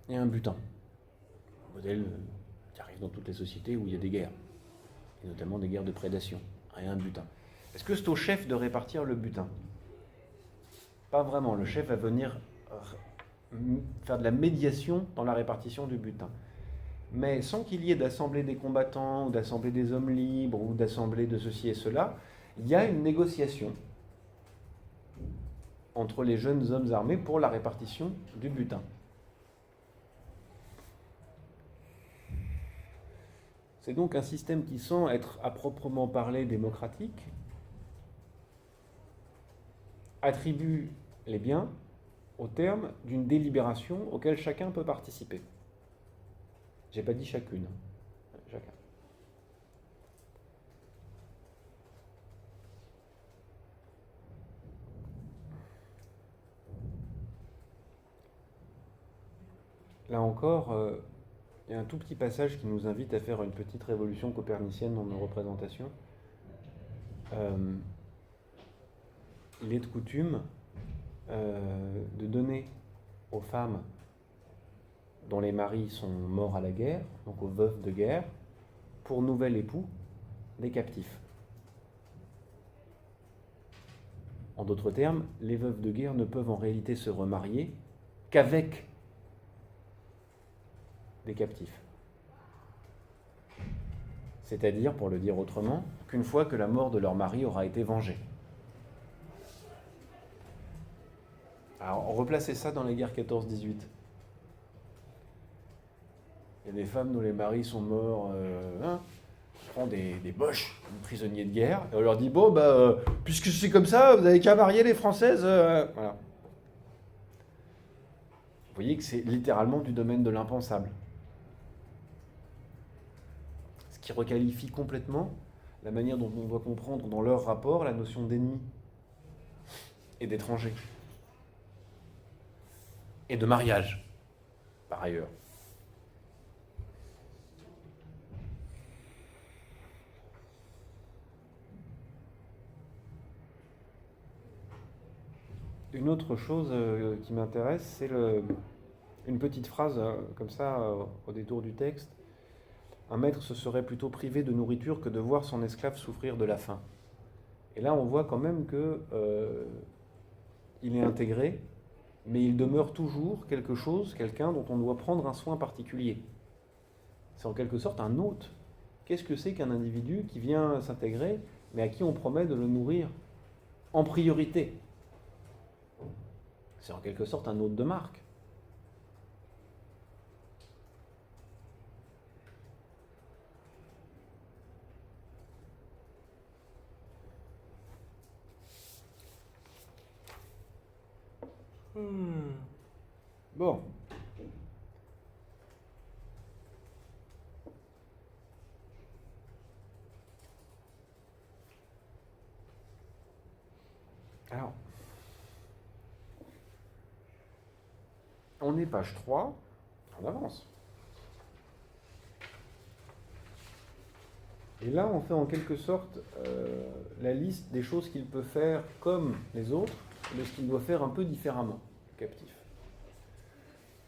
S1: il y a un butin. Un modèle qui arrive dans toutes les sociétés où il y a des guerres, et notamment des guerres de prédation. Il y a un butin. Est-ce que c'est au chef de répartir le butin? Pas vraiment. Le chef va venir faire de la médiation dans la répartition du butin. Mais sans qu'il y ait d'assemblée des combattants, ou d'assemblée des hommes libres, ou d'assemblée de ceci et cela, il y a une négociation entre les jeunes hommes armés pour la répartition du butin. C'est donc un système qui, sans être à proprement parler démocratique, attribue les biens au terme d'une délibération auquel chacun peut participer. J'ai pas dit chacune, chacun. Là encore, il y a un tout petit passage qui nous invite à faire une petite révolution copernicienne dans nos représentations. Il est de coutume de donner aux femmes dont les maris sont morts à la guerre, donc aux veuves de guerre, pour nouvel époux, des captifs. En d'autres termes, les veuves de guerre ne peuvent en réalité se remarier qu'avec des captifs. C'est-à-dire, pour le dire autrement, qu'une fois que la mort de leur mari aura été vengée. Alors, replacez ça dans les guerres 14-18. Il y a des femmes dont les maris sont morts, on prend des boches, des prisonniers de guerre, et on leur dit, bon, puisque c'est comme ça, vous n'avez qu'à marier les Françaises. Voilà. Vous voyez que c'est littéralement du domaine de l'impensable. Ce qui requalifie complètement la manière dont on doit comprendre dans leur rapport la notion d'ennemi et d'étranger. Et de mariage, par ailleurs. Une autre chose qui m'intéresse, c'est une petite phrase comme ça au détour du texte. Un maître se serait plutôt privé de nourriture que de voir son esclave souffrir de la faim. Et là, on voit quand même que il est intégré, mais il demeure toujours quelque chose, quelqu'un dont on doit prendre un soin particulier. C'est en quelque sorte un hôte. Qu'est-ce que c'est qu'un individu qui vient s'intégrer, mais à qui on promet de le nourrir en priorité ? C'est en quelque sorte un hôte de marque. Bon. Alors, on est page 3, on avance. Et là, on fait en quelque sorte la liste des choses qu'il peut faire comme les autres, de ce qu'il doit faire un peu différemment, captif.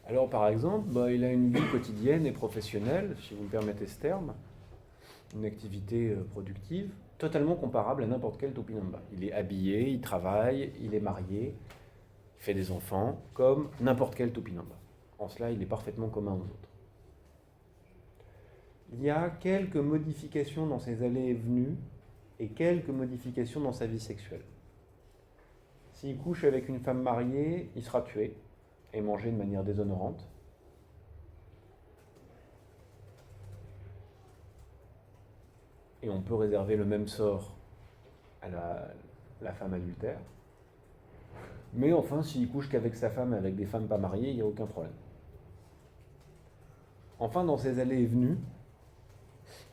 S1: Alors, par exemple, il a une vie quotidienne et professionnelle, si vous me permettez ce terme, une activité productive, totalement comparable à n'importe quel Tupinamba. Il est habillé, il travaille, il est marié, il fait des enfants, comme n'importe quel Tupinamba. En cela, il est parfaitement commun aux autres. Il y a quelques modifications dans ses allées et venues et quelques modifications dans sa vie sexuelle. S'il couche avec une femme mariée, il sera tué et mangé de manière déshonorante. Et on peut réserver le même sort à la femme adultère. Mais enfin, s'il couche qu'avec sa femme et avec des femmes pas mariées, il n'y a aucun problème. Enfin, dans ses allées et venues,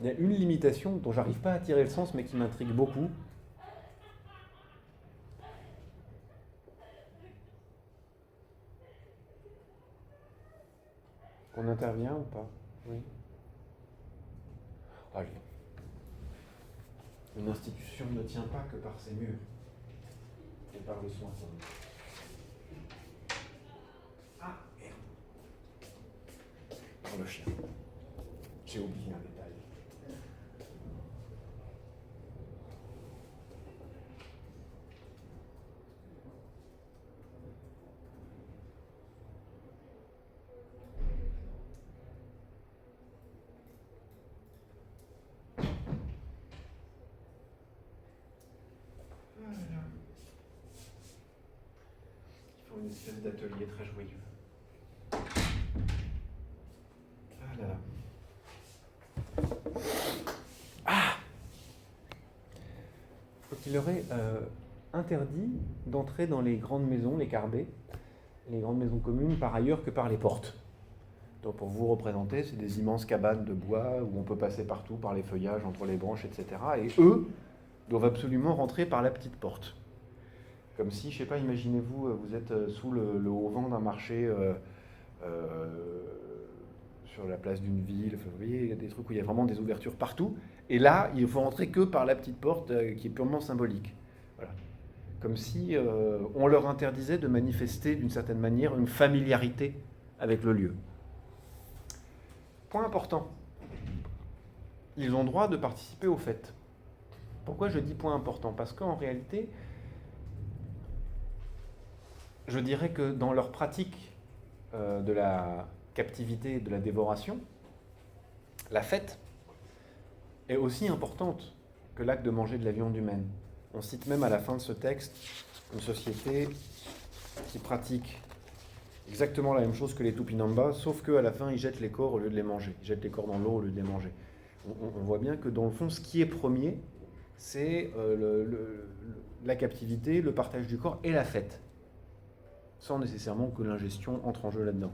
S1: il y a une limitation dont j'arrive pas à tirer le sens, mais qui m'intrigue beaucoup. On intervient ou pas? Oui. Allez. Une institution ne tient pas que par ses murs et par le soin. Ah, merde. Pour le chien. J'ai oublié un détail. Il faut une espèce d'atelier très joyeux. Ah là là. qu'il leur est interdit d'entrer dans les grandes maisons, les carbets, les grandes maisons communes, par ailleurs que par les portes. Donc pour vous représenter, c'est des immenses cabanes de bois où on peut passer partout par les feuillages, entre les branches, etc. Et eux doivent absolument rentrer par la petite porte. Comme si, je sais pas, imaginez-vous, vous êtes sous le haut vent d'un marché sur la place d'une ville, vous voyez, il y a des trucs où il y a vraiment des ouvertures partout. Et là, il faut rentrer que par la petite porte qui est purement symbolique. Voilà. Comme si on leur interdisait de manifester d'une certaine manière une familiarité avec le lieu. Point important, ils ont droit de participer aux fêtes. Pourquoi je dis point important? Parce qu'en réalité, je dirais que dans leur pratique de la captivité et de la dévoration, la fête est aussi importante que l'acte de manger de la viande humaine. On cite même à la fin de ce texte une société qui pratique exactement la même chose que les Tupinamba, sauf qu'à la fin, ils jettent les corps au lieu de les manger. Ils jettent les corps dans l'eau au lieu de les manger. On voit bien que dans le fond, ce qui est premier, c'est la captivité, le partage du corps et la fête, sans nécessairement que l'ingestion entre en jeu là-dedans.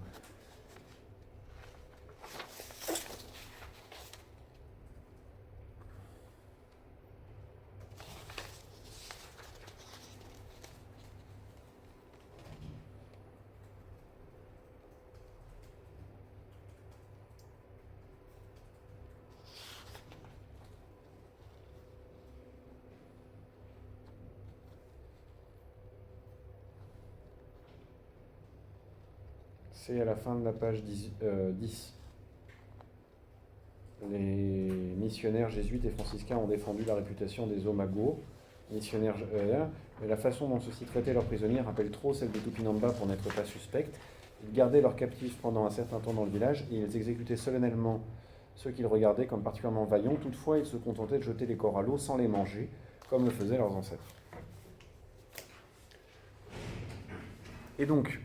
S1: C'est à la fin de la page 10. Les missionnaires jésuites et franciscains ont défendu la réputation des Omagos, missionnaires, mais la façon dont ceux-ci traitaient leurs prisonniers rappelle trop celle des Tupinamba pour n'être pas suspecte. Ils gardaient leurs captifs pendant un certain temps dans le village et ils exécutaient solennellement ceux qu'ils regardaient comme particulièrement vaillants. Toutefois, ils se contentaient de jeter les corps à l'eau sans les manger, comme le faisaient leurs ancêtres. Et donc,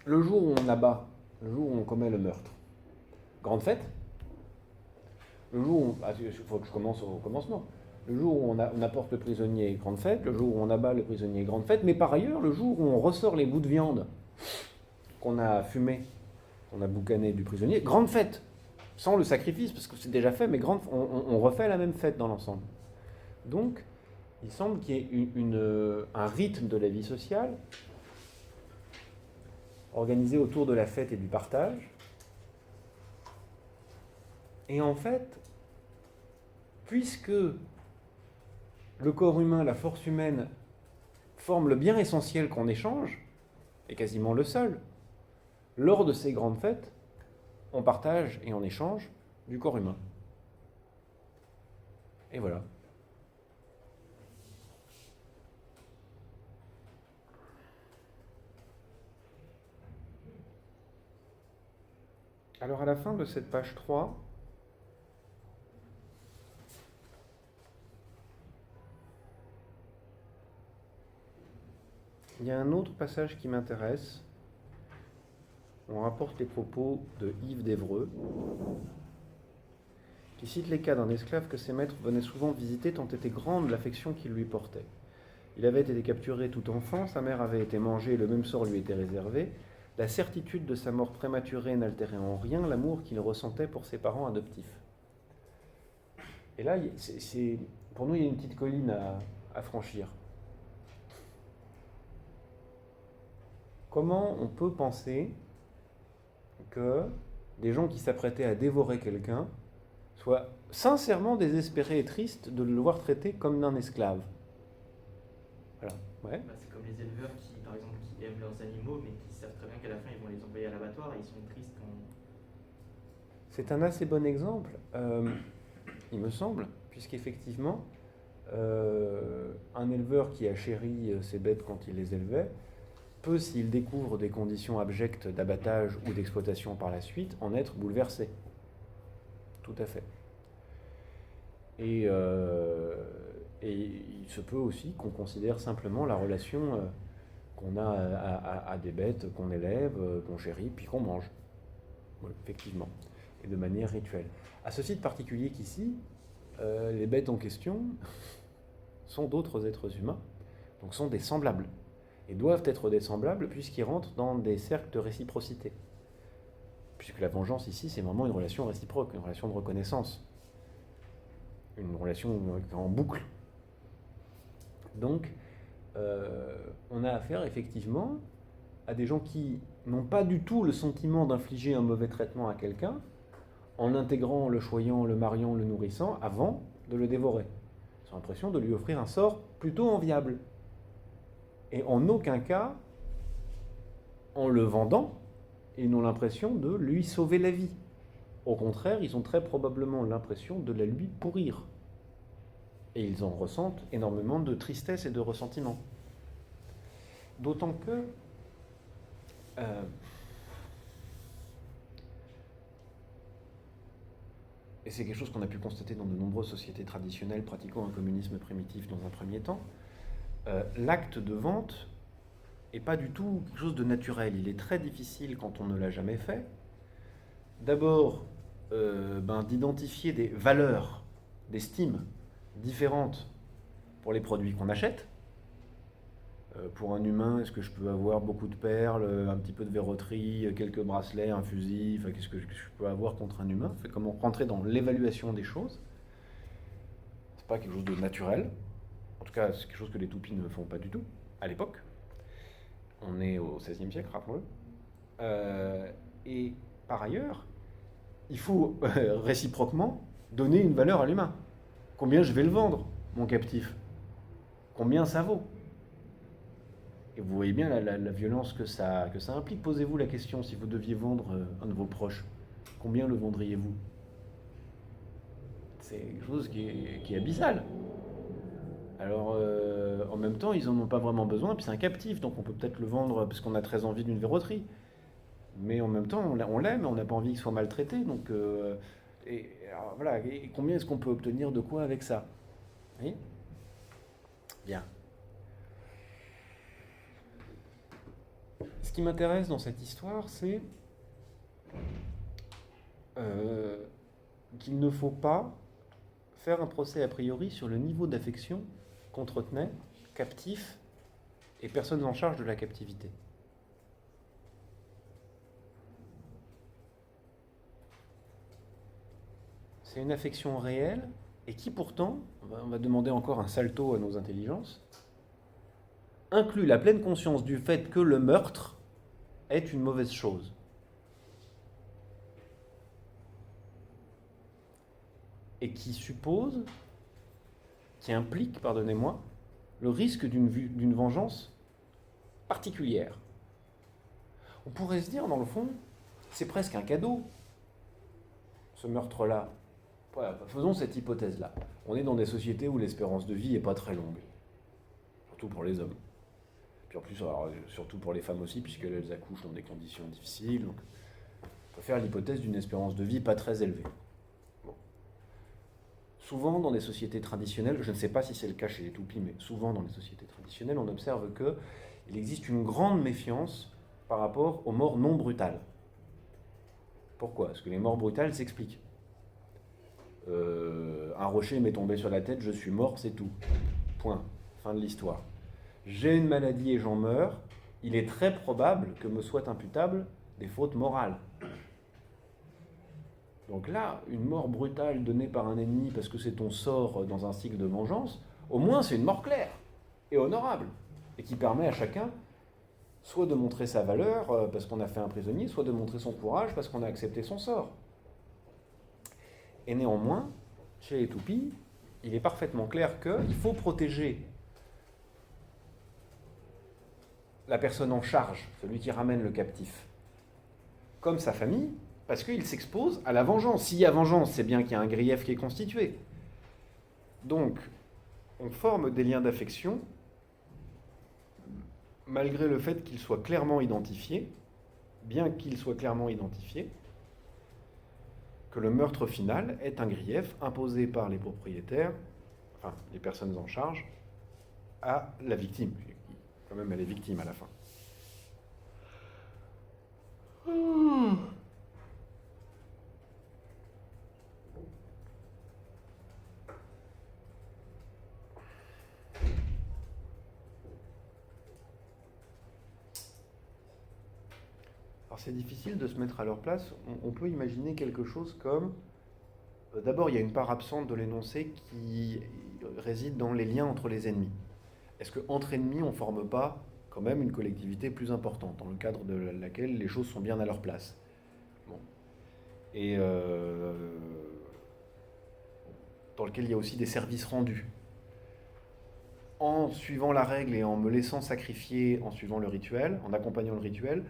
S1: le jour où on abat, le jour où on commet le meurtre, grande fête. Le jour où, il faut que je commence au commencement. Le jour où on apporte le prisonnier, grande fête. Le jour où on abat le prisonnier, grande fête. Mais par ailleurs, le jour où on ressort les bouts de viande qu'on a fumés, qu'on a boucané du prisonnier, grande fête. Sans le sacrifice, parce que c'est déjà fait, mais on refait la même fête dans l'ensemble. Donc, il semble qu'il y ait un rythme de la vie sociale organisé autour de la fête et du partage. Et en fait, puisque le corps humain, la force humaine, forment le bien essentiel qu'on échange, et quasiment le seul, lors de ces grandes fêtes, on partage et on échange du corps humain. Et voilà. Alors à la fin de cette page 3, il y a un autre passage qui m'intéresse. On rapporte les propos de Yves d'Évreux, qui cite les cas d'un esclave que ses maîtres venaient souvent visiter tant était grande l'affection qu'ils lui portaient. Il avait été capturé tout enfant, sa mère avait été mangée et le même sort lui était réservé. La certitude de sa mort prématurée n'altérait en rien l'amour qu'il ressentait pour ses parents adoptifs. Et là, pour nous, il y a une petite colline à franchir. Comment on peut penser que des gens qui s'apprêtaient à dévorer quelqu'un soient sincèrement désespérés et tristes de le voir traité comme d'un esclave? Voilà. Ouais.
S2: C'est comme les éleveurs qui, par exemple, qui aiment leurs animaux, mais qui savent très bien qu'à la fin, ils vont les envoyer à l'abattoir et ils sont tristes quand...
S1: C'est un assez bon exemple, il me semble, puisqu'effectivement, un éleveur qui a chéri ses bêtes quand il les élevait peut, s'il découvre des conditions abjectes d'abattage ou d'exploitation par la suite, en être bouleversé. Tout à fait. Et il se peut aussi qu'on considère simplement la relation qu'on a à des bêtes qu'on élève, qu'on chérit, puis qu'on mange. Oui, effectivement. Et de manière rituelle. À ce titre particulier qu'ici, les bêtes en question sont d'autres êtres humains, donc sont des semblables, et doivent être des semblables puisqu'ils rentrent dans des cercles de réciprocité. Puisque la vengeance ici, c'est vraiment une relation réciproque, une relation de reconnaissance, une relation en boucle. Donc, on a affaire effectivement à des gens qui n'ont pas du tout le sentiment d'infliger un mauvais traitement à quelqu'un en l'intégrant, le choyant, le mariant, le nourrissant avant de le dévorer. Ils ont l'impression de lui offrir un sort plutôt enviable. Et en aucun cas, en le vendant, ils n'ont l'impression de lui sauver la vie. Au contraire, ils ont très probablement l'impression de la lui pourrir. Et ils en ressentent énormément de tristesse et de ressentiment. D'autant que et c'est quelque chose qu'on a pu constater dans de nombreuses sociétés traditionnelles pratiquant un communisme primitif dans un premier temps, l'acte de vente n'est pas du tout quelque chose de naturel. Il est très difficile quand on ne l'a jamais fait. D'abord, d'identifier des valeurs d'estime différentes pour les produits qu'on achète. Pour un humain, est-ce que je peux avoir beaucoup de perles, un petit peu de verroterie, quelques bracelets, un fusil, qu'est-ce que je peux avoir contre un humain? C'est comment rentrer dans l'évaluation des choses. C'est pas quelque chose de naturel. En tout cas, c'est quelque chose que les toupies ne font pas du tout, à l'époque. On est au XVIe siècle, rappelons-le. Et par ailleurs, il faut réciproquement donner une valeur à l'humain. Combien je vais le vendre, mon captif? Combien ça vaut? Et vous voyez bien la violence que ça implique. Posez-vous la question, si vous deviez vendre un de vos proches, combien le vendriez-vous? C'est quelque chose qui est abyssal. Alors, en même temps, ils n'en ont pas vraiment besoin, puis c'est un captif, donc on peut peut-être le vendre parce qu'on a très envie d'une verroterie. Mais en même temps, on l'aime, on n'a pas envie qu'il soit maltraité. Donc, alors, voilà, et combien est-ce qu'on peut obtenir de quoi avec ça? Oui. Bien. Ce qui m'intéresse dans cette histoire, c'est qu'il ne faut pas faire un procès a priori sur le niveau d'affection qu'entretenaient captifs et personnes en charge de la captivité. C'est une affection réelle et qui pourtant, on va demander encore un salto à nos intelligences, inclut la pleine conscience du fait que le meurtre est une mauvaise chose. Et qui suppose, qui implique, pardonnez-moi, le risque d'une vengeance particulière. On pourrait se dire, dans le fond, c'est presque un cadeau, ce meurtre-là. Voilà, faisons cette hypothèse-là. On est dans des sociétés où l'espérance de vie n'est pas très longue, surtout pour les hommes. Puis en plus, alors, surtout pour les femmes aussi, puisqu'elles accouchent dans des conditions difficiles. Donc, on peut faire l'hypothèse d'une espérance de vie pas très élevée. Bon. Souvent, dans des sociétés traditionnelles, je ne sais pas si c'est le cas chez les toupies, mais souvent dans les sociétés traditionnelles, on observe qu'il existe une grande méfiance par rapport aux morts non brutales. Pourquoi? Parce que les morts brutales s'expliquent. Un rocher m'est tombé sur la tête, je suis mort, c'est tout. Point. Fin de l'histoire. J'ai une maladie et j'en meurs, il est très probable que me soient imputables des fautes morales. Donc là, une mort brutale donnée par un ennemi parce que c'est ton sort dans un cycle de vengeance, au moins c'est une mort claire et honorable, et qui permet à chacun soit de montrer sa valeur parce qu'on a fait un prisonnier, soit de montrer son courage parce qu'on a accepté son sort. Et néanmoins, chez les toupies, il est parfaitement clair qu'il faut protéger la personne en charge, celui qui ramène le captif, comme sa famille, parce qu'il s'expose à la vengeance. S'il y a vengeance, c'est bien qu'il y a un grief qui est constitué. Donc, on forme des liens d'affection, malgré le fait qu'ils soient clairement identifiés, bien qu'ils soient clairement identifiés, que le meurtre final est un grief imposé par les propriétaires, enfin les personnes en charge, à la victime. Quand même, elle est victime à la fin. Alors c'est difficile de se mettre à leur place. On peut imaginer quelque chose comme... D'abord, il y a une part absente de l'énoncé qui réside dans les liens entre les ennemis. Est-ce qu'entre ennemis, on ne forme pas quand même une collectivité plus importante, dans le cadre de laquelle les choses sont bien à leur place? Bon. Et dans lequel il y a aussi des services rendus. En suivant la règle et en me laissant sacrifier, en suivant le rituel, en accompagnant le rituel,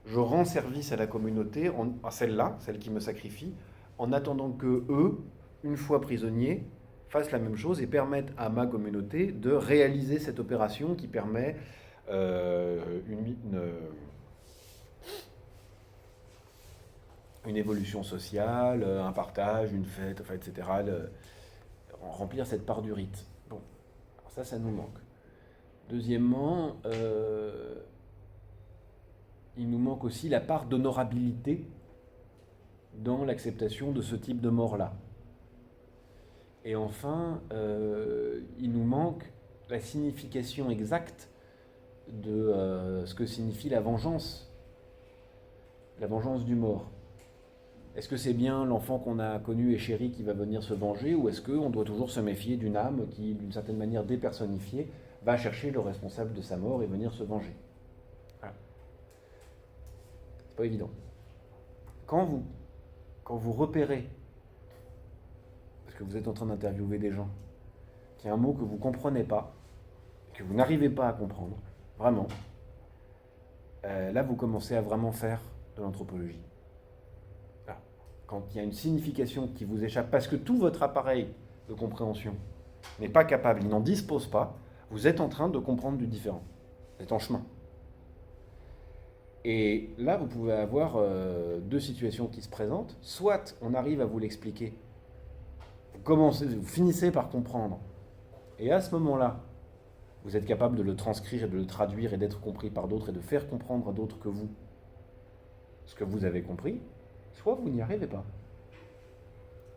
S1: je rends service à la communauté, à celle-là, celle qui me sacrifie, en attendant que eux, une fois prisonniers, fassent la même chose et permettent à ma communauté de réaliser cette opération qui permet une évolution sociale, un partage, une fête, enfin, etc. Remplir cette part du rite. Bon, alors ça nous manque. Deuxièmement, il nous manque aussi la part d'honorabilité dans l'acceptation de ce type de mort-là. Et enfin, il nous manque la signification exacte de ce que signifie la vengeance du mort. Est-ce que c'est bien l'enfant qu'on a connu et chéri qui va venir se venger, ou est-ce qu'on doit toujours se méfier d'une âme qui, d'une certaine manière dépersonnifiée, va chercher le responsable de sa mort et venir se venger? Voilà. C'est pas évident. Quand vous repérez, parce que vous êtes en train d'interviewer des gens, qu'il y a un mot que vous ne comprenez pas, que vous n'arrivez pas à comprendre, vraiment, là vous commencez à vraiment faire de l'anthropologie. Là. Quand il y a une signification qui vous échappe, parce que tout votre appareil de compréhension n'est pas capable, il n'en dispose pas, vous êtes en train de comprendre du différent. Vous êtes en chemin. Et là, vous pouvez avoir deux situations qui se présentent. Soit on arrive à vous l'expliquer, vous finissez par comprendre, et à ce moment-là, vous êtes capable de le transcrire et de le traduire et d'être compris par d'autres et de faire comprendre à d'autres que vous ce que vous avez compris, soit vous n'y arrivez pas.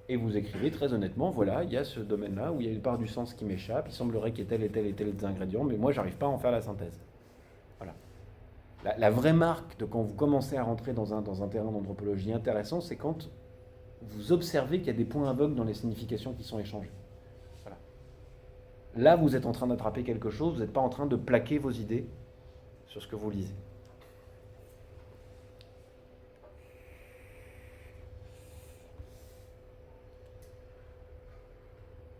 S1: Et vous écrivez très honnêtement, voilà, il y a ce domaine-là où il y a une part du sens qui m'échappe, il semblerait qu'il y ait tel et tel et tel des ingrédients, mais moi, j'arrive pas à en faire la synthèse. Voilà. La vraie marque de quand vous commencez à rentrer dans un terrain d'anthropologie intéressant, c'est quand vous observez qu'il y a des points aveugles dans les significations qui sont échangées. Voilà. Là, vous êtes en train d'attraper quelque chose, vous n'êtes pas en train de plaquer vos idées sur ce que vous lisez.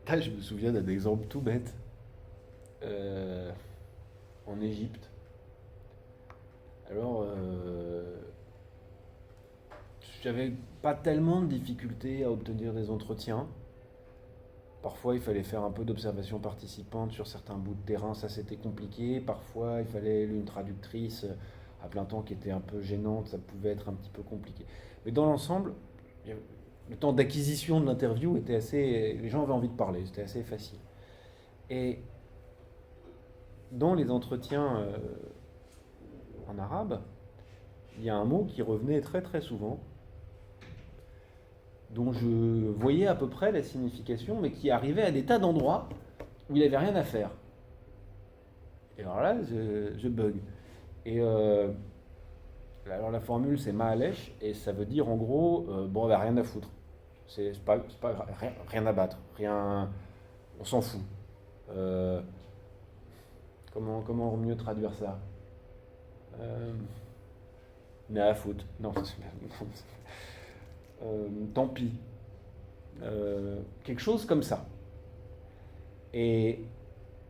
S1: Là, je me souviens d'un exemple tout bête. En Égypte. Alors, j'avais pas tellement de difficultés à obtenir des entretiens. Parfois, il fallait faire un peu d'observation participante sur certains bouts de terrain, ça c'était compliqué. Parfois, il fallait une traductrice à plein temps qui était un peu gênante, ça pouvait être un petit peu compliqué. Mais dans l'ensemble, le temps d'acquisition de l'interview était assez... Les gens avaient envie de parler, c'était assez facile. Et dans les entretiens en arabe, il y a un mot qui revenait très très souvent, dont je voyais à peu près la signification, mais qui arrivait à des tas d'endroits où il n'avait rien à faire. Et alors là, je bug. Et alors la formule, c'est ma'alèche, et ça veut dire en gros, bon, bah, rien à foutre. C'est pas rien à battre, rien, on s'en fout. Comment mieux traduire ça? Mais à foutre. Non, tant pis. Quelque chose comme ça. Et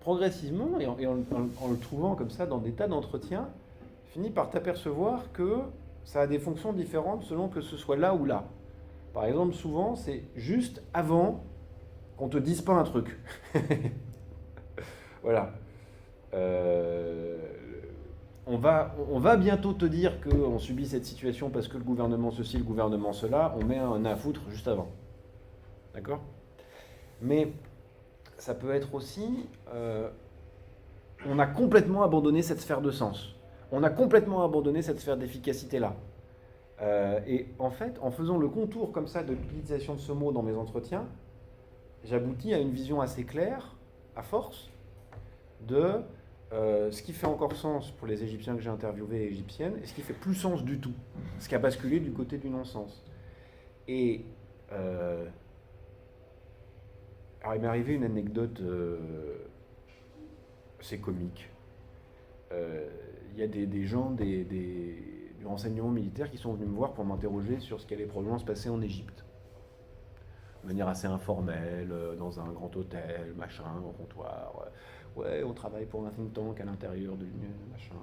S1: progressivement, et en le trouvant comme ça dans des tas d'entretiens, finit par t'apercevoir que ça a des fonctions différentes selon que ce soit là ou là. Par exemple, souvent, c'est juste avant qu'on te dise pas un truc. Voilà. On va bientôt te dire qu'on subit cette situation parce que le gouvernement ceci, le gouvernement cela, on met un à foutre juste avant. D'accord? Mais ça peut être aussi... on a complètement abandonné cette sphère de sens. On a complètement abandonné cette sphère d'efficacité-là. Et en fait, en faisant le contour comme ça de l'utilisation de ce mot dans mes entretiens, j'aboutis à une vision assez claire, à force, de ce qui fait encore sens pour les Égyptiens que j'ai interviewés et Égyptiennes, et ce qui fait plus sens du tout, ce qui a basculé du côté du non-sens. Et alors il m'est arrivé une anecdote assez comique. Il y a des gens du renseignement militaire qui sont venus me voir pour m'interroger sur ce qui allait probablement se passer en Égypte. De manière assez informelle, dans un grand hôtel, machin, au comptoir. Ouais, on travaille pour un think tank à l'intérieur de l'Union, machin.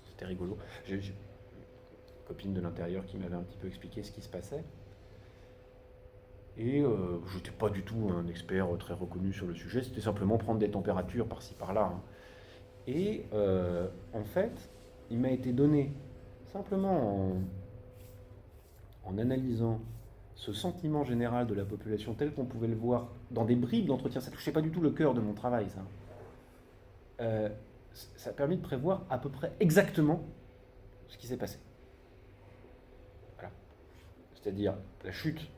S1: C'était rigolo. J'ai une copine de l'intérieur qui m'avait un petit peu expliqué ce qui se passait. Et je n'étais pas du tout un expert très reconnu sur le sujet, c'était simplement prendre des températures par-ci par-là. Hein. Et en fait, il m'a été donné, simplement en analysant ce sentiment général de la population tel qu'on pouvait le voir dans des bribes d'entretien, ça ne touchait pas du tout le cœur de mon travail, ça. Ça a permis de prévoir à peu près exactement ce qui s'est passé. Voilà. C'est-à-dire la chute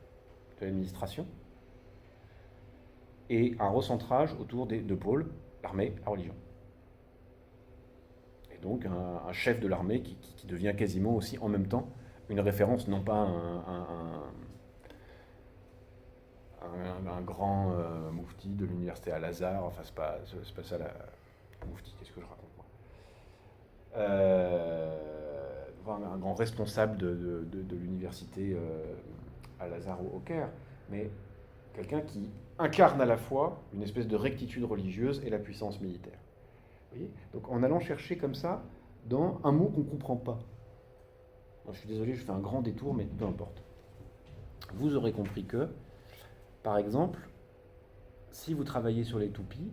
S1: de l'administration et un recentrage autour des deux pôles, l'armée, la religion. Et donc un chef de l'armée qui devient quasiment aussi en même temps une référence, non pas un grand moufti de l'université Al-Azhar, enfin c'est pas ça la moufti, qu'est-ce que je raconte moi, un grand responsable de l'université Al-Azhar au Caire, mais quelqu'un qui incarne à la fois une espèce de rectitude religieuse et la puissance militaire. Vous voyez ? Donc en allant chercher comme ça dans un mot qu'on ne comprend pas. Moi, je suis désolé, je fais un grand détour, mais peu importe. Vous aurez compris que, par exemple, si vous travaillez sur les toupies,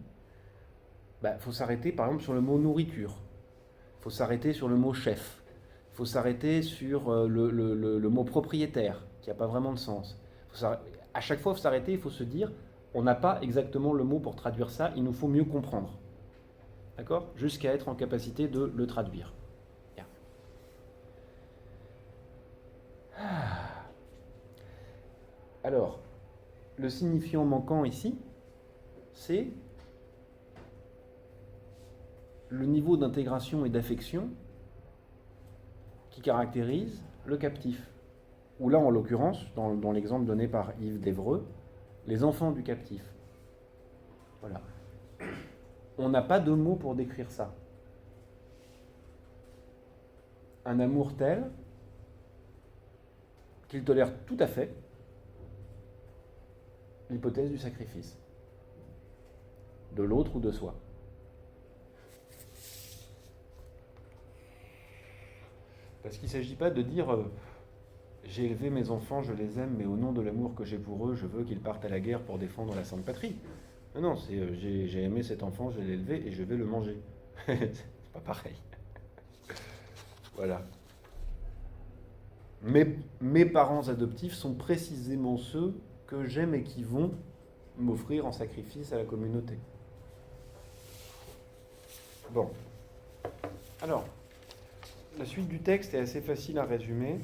S1: faut s'arrêter par exemple sur le mot nourriture. Il faut s'arrêter sur le mot chef. Il faut s'arrêter sur le mot propriétaire, qui n'a pas vraiment de sens. À chaque fois, il faut s'arrêter, il faut se dire, on n'a pas exactement le mot pour traduire ça, il nous faut mieux comprendre. D'accord ? Jusqu'à être en capacité de le traduire. Bien. Alors, le signifiant manquant ici, c'est le niveau d'intégration et d'affection qui caractérise le captif. Ou là, en l'occurrence, dans l'exemple donné par Yves d'Evreux, les enfants du captif. Voilà. On n'a pas de mots pour décrire ça. Un amour tel qu'il tolère tout à fait l'hypothèse du sacrifice, de l'autre ou de soi. Parce qu'il ne s'agit pas de dire j'ai élevé mes enfants, je les aime, mais au nom de l'amour que j'ai pour eux, je veux qu'ils partent à la guerre pour défendre la Sainte Patrie. Non, c'est j'ai aimé cet enfant, je l'ai élevé et je vais le manger. C'est pas pareil. Voilà. Mes parents adoptifs sont précisément ceux que j'aime et qui vont m'offrir en sacrifice à la communauté. Bon. Alors, la suite du texte est assez facile à résumer.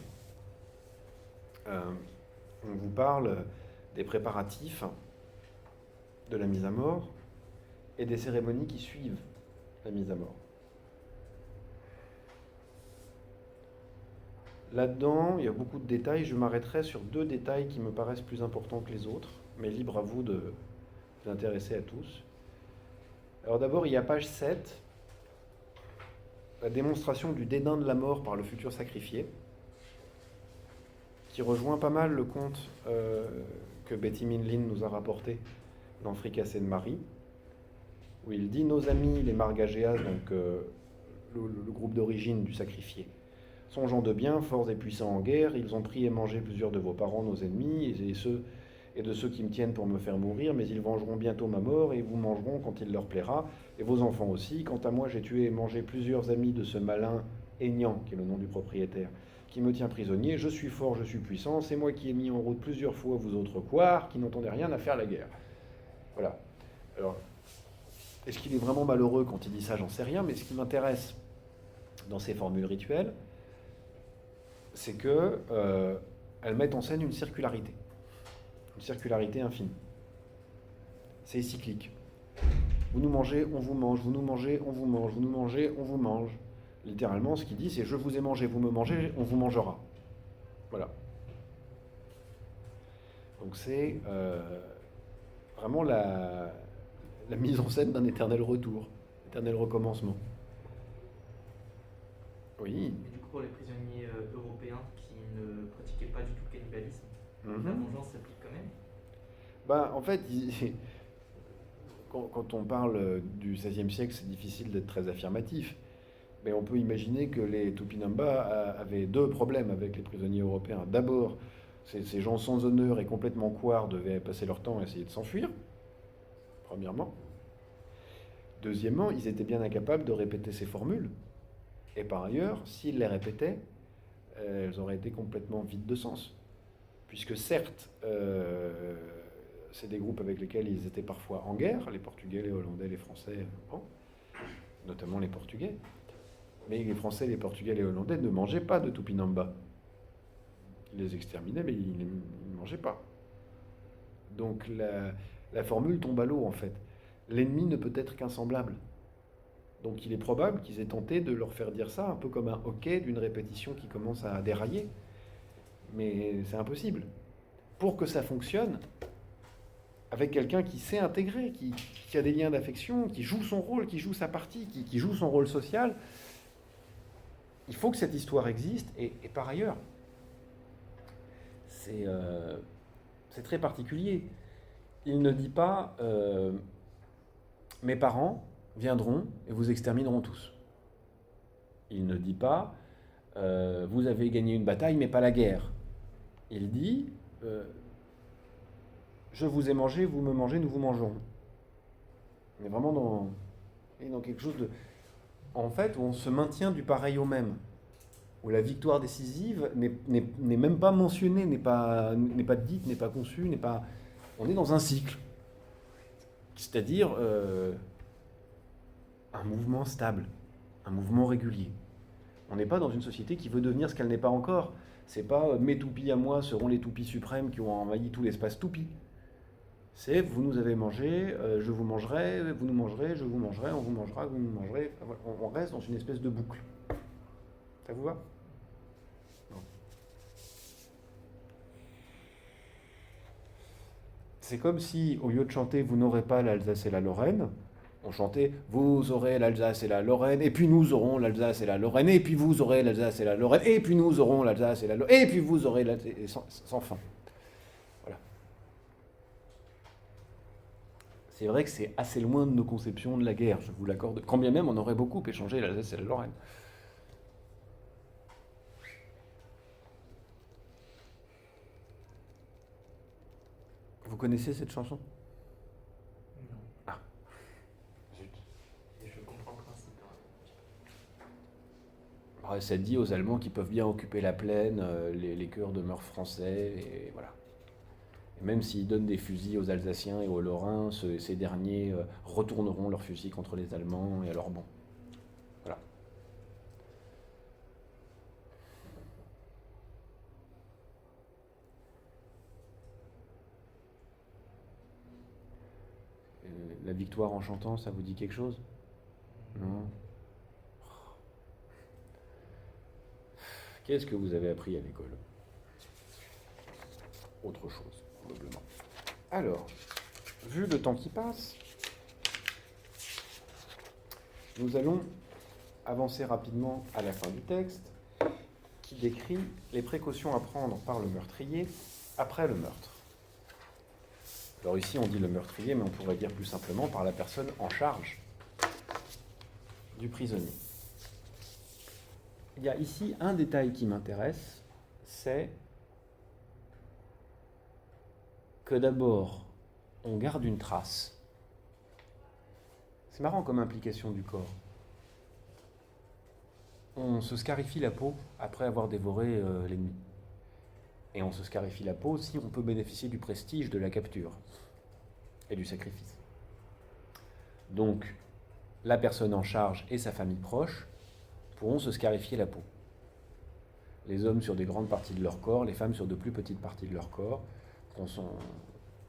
S1: On vous parle des préparatifs de la mise à mort et des cérémonies qui suivent la mise à mort. Là-dedans, il y a beaucoup de détails. Je m'arrêterai sur 2 détails qui me paraissent plus importants que les autres, mais libre à vous de vous intéresser à tous. Alors d'abord, il y a page 7, la démonstration du dédain de la mort par le futur sacrifié, qui rejoint pas mal le conte que Betty Minlin nous a rapporté dans Fricassé de Marie, où il dit « Nos amis, les Margagéas, donc le groupe d'origine du sacrifié, sont gens de bien, forts et puissants en guerre, ils ont pris et mangé plusieurs de vos parents, nos ennemis, et de ceux qui me tiennent pour me faire mourir, mais ils vengeront bientôt ma mort, et vous mangeront quand il leur plaira, et vos enfants aussi. Quant à moi, j'ai tué et mangé plusieurs amis de ce malin Aignan, qui est le nom du propriétaire, qui me tient prisonnier. Je suis fort, je suis puissant, c'est moi qui ai mis en route plusieurs fois vous autres couards, qui n'entendez rien à faire la guerre. » Voilà. Alors, est-ce qu'il est vraiment malheureux quand il dit ça? J'en sais rien, mais ce qui m'intéresse dans ces formules rituelles, c'est qu'elles mettent en scène une circularité infinie. C'est cyclique. Vous nous mangez, on vous mange, vous nous mangez, on vous mange, vous nous mangez, on vous mange. Littéralement, ce qu'il dit, c'est je vous ai mangé, vous me mangez, on vous mangera. Voilà. Donc c'est vraiment la mise en scène d'un éternel retour, éternel recommencement. Oui.
S2: Et du coup, pour les prisonniers européens qui ne pratiquaient pas du tout le cannibalisme, la
S1: Mhm.
S2: vengeance s'applique quand même.
S1: Ben, en fait, quand on parle du XVIe siècle, c'est difficile d'être très affirmatif. Mais on peut imaginer que les Tupinamba avaient deux problèmes avec les prisonniers européens. D'abord, ces gens sans honneur et complètement couards devaient passer leur temps à essayer de s'enfuir, premièrement. Deuxièmement, ils étaient bien incapables de répéter ces formules. Et par ailleurs, s'ils les répétaient, elles auraient été complètement vides de sens. Puisque certes, c'est des groupes avec lesquels ils étaient parfois en guerre, les Portugais, les Hollandais, les Français, bon, notamment les Portugais. Mais les Français, les Portugais, les Hollandais ne mangeaient pas de Tupinamba. Ils les exterminaient, mais ils ne mangeaient pas. Donc la formule tombe à l'eau, en fait. L'ennemi ne peut être qu'un semblable. Donc il est probable qu'ils aient tenté de leur faire dire ça, un peu comme un hockey d'une répétition qui commence à dérailler. Mais c'est impossible. Pour que ça fonctionne, avec quelqu'un qui sait intégrer, qui a des liens d'affection, qui joue son rôle, qui joue sa partie, qui joue son rôle social, il faut que cette histoire existe. Et par ailleurs, c'est très particulier. Il ne dit pas mes parents viendront et vous extermineront tous. Il ne dit pas vous avez gagné une bataille mais pas la guerre. Il dit je vous ai mangé, vous me mangez, nous vous mangerons. Mais vraiment dans quelque chose de... En fait, où on se maintient du pareil au même. Où la victoire décisive n'est même pas mentionnée, n'est pas dite, n'est pas conçue, n'est pas... On est dans un cycle. C'est-à-dire un mouvement stable, un mouvement régulier. On n'est pas dans une société qui veut devenir ce qu'elle n'est pas encore. C'est pas mes toupies à moi seront les toupies suprêmes qui ont envahi tout l'espace toupie. C'est vous nous avez mangé, je vous mangerai, vous nous mangerez, je vous mangerai, on vous mangera, vous nous mangerez. On reste dans une espèce de boucle. Ça vous va? Non. C'est comme si, au lieu de chanter vous n'aurez pas l'Alsace et la Lorraine, on chantait vous aurez l'Alsace et la Lorraine, et puis nous aurons l'Alsace et la Lorraine, et puis vous aurez l'Alsace et la Lorraine, et puis nous aurons l'Alsace et la Lorraine, et puis vous aurez l'Alsace, sans fin. Voilà. C'est vrai que c'est assez loin de nos conceptions de la guerre, je vous l'accorde, quand bien même on aurait beaucoup échangé l'Alsace et la Lorraine. Vous connaissez cette chanson?
S2: Non.
S1: Ah. Zut.
S2: Et je comprends le principe.
S1: Ouais, ça dit aux Allemands qu'ils peuvent bien occuper la plaine, les cœurs demeurent français, et voilà. Et même s'ils donnent des fusils aux Alsaciens et aux Lorrains, ces derniers retourneront leurs fusils contre les Allemands, et alors bon. Voilà. La victoire en chantant, ça vous dit quelque chose? Non? Qu'est-ce que vous avez appris à l'école? Autre chose, probablement. Alors, vu le temps qui passe, nous allons avancer rapidement à la fin du texte, qui décrit les précautions à prendre par le meurtrier après le meurtre. Alors ici, on dit le meurtrier, mais on pourrait dire plus simplement par la personne en charge du prisonnier. Il y a ici un détail qui m'intéresse, c'est que d'abord, on garde une trace. C'est marrant comme implication du corps. On se scarifie la peau après avoir dévoré l'ennemi. Et on se scarifie la peau si on peut bénéficier du prestige de la capture et du sacrifice. Donc, la personne en charge et sa famille proche pourront se scarifier la peau. Les hommes sur des grandes parties de leur corps, les femmes sur de plus petites parties de leur corps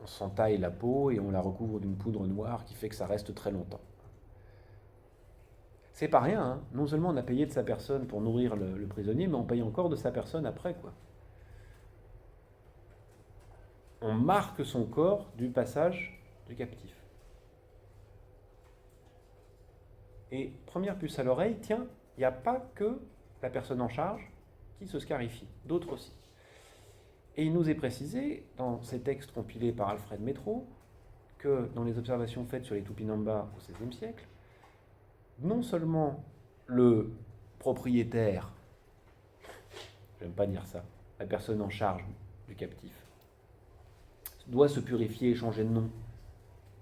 S1: On s'entaille la peau et on la recouvre d'une poudre noire qui fait que ça reste très longtemps. C'est pas rien, hein. Non seulement on a payé de sa personne pour nourrir le prisonnier, mais on paye encore de sa personne après, quoi. On marque son corps du passage du captif. Et première puce à l'oreille, tiens, il n'y a pas que la personne en charge qui se scarifie, d'autres aussi. Et il nous est précisé, dans ces textes compilés par Alfred Métro, que dans les observations faites sur les Tupinamba au XVIe siècle, non seulement le propriétaire, j'aime pas dire ça, la personne en charge du captif, doit se purifier et changer de nom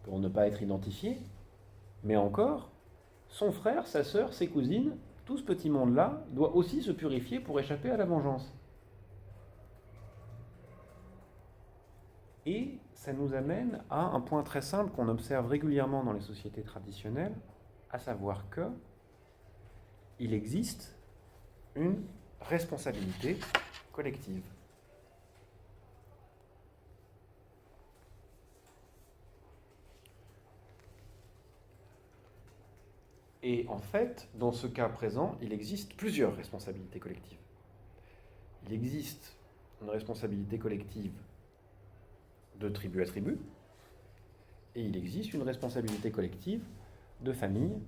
S1: pour ne pas être identifié, mais encore, son frère, sa sœur, ses cousines, tout ce petit monde-là doit aussi se purifier pour échapper à la vengeance. Et ça nous amène à un point très simple qu'on observe régulièrement dans les sociétés traditionnelles, à savoir que il existe une responsabilité collective. Et en fait, dans ce cas présent, il existe plusieurs responsabilités collectives. Il existe une responsabilité collective de tribu à tribu, et il existe une responsabilité collective de famille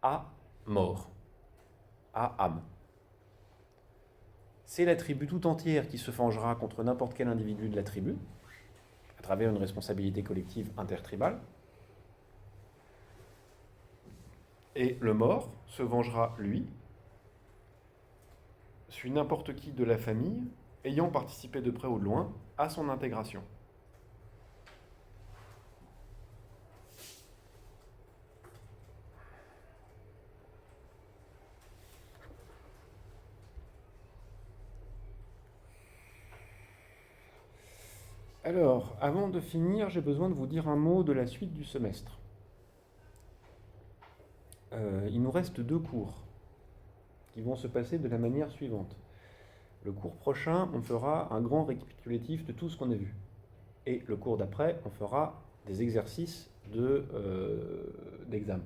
S1: à mort, à âme. C'est la tribu tout entière qui se vengera contre n'importe quel individu de la tribu, à travers une responsabilité collective intertribale. Et le mort se vengera, lui, sur n'importe qui de la famille ayant participé de près ou de loin à son intégration. Alors, avant de finir, j'ai besoin de vous dire un mot de la suite du semestre. Il nous reste 2 cours qui vont se passer de la manière suivante. Le cours prochain, on fera un grand récapitulatif de tout ce qu'on a vu. Et le cours d'après, on fera des exercices d'examen.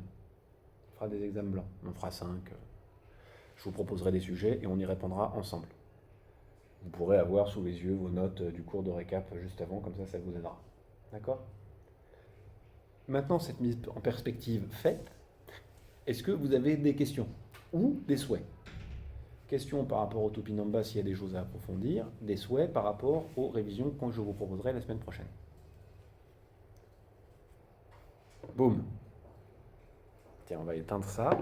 S1: On fera des examens blancs. On en fera 5. Je vous proposerai des sujets et on y répondra ensemble. Vous pourrez avoir sous les yeux vos notes du cours de récap juste avant, comme ça vous aidera. D'accord ? Maintenant, cette mise en perspective faite, est-ce que vous avez des questions ou des souhaits ? Questions par rapport au Tupinamba s'il y a des choses à approfondir, des souhaits par rapport aux révisions que je vous proposerai la semaine prochaine. Boum. Tiens, on va éteindre ça.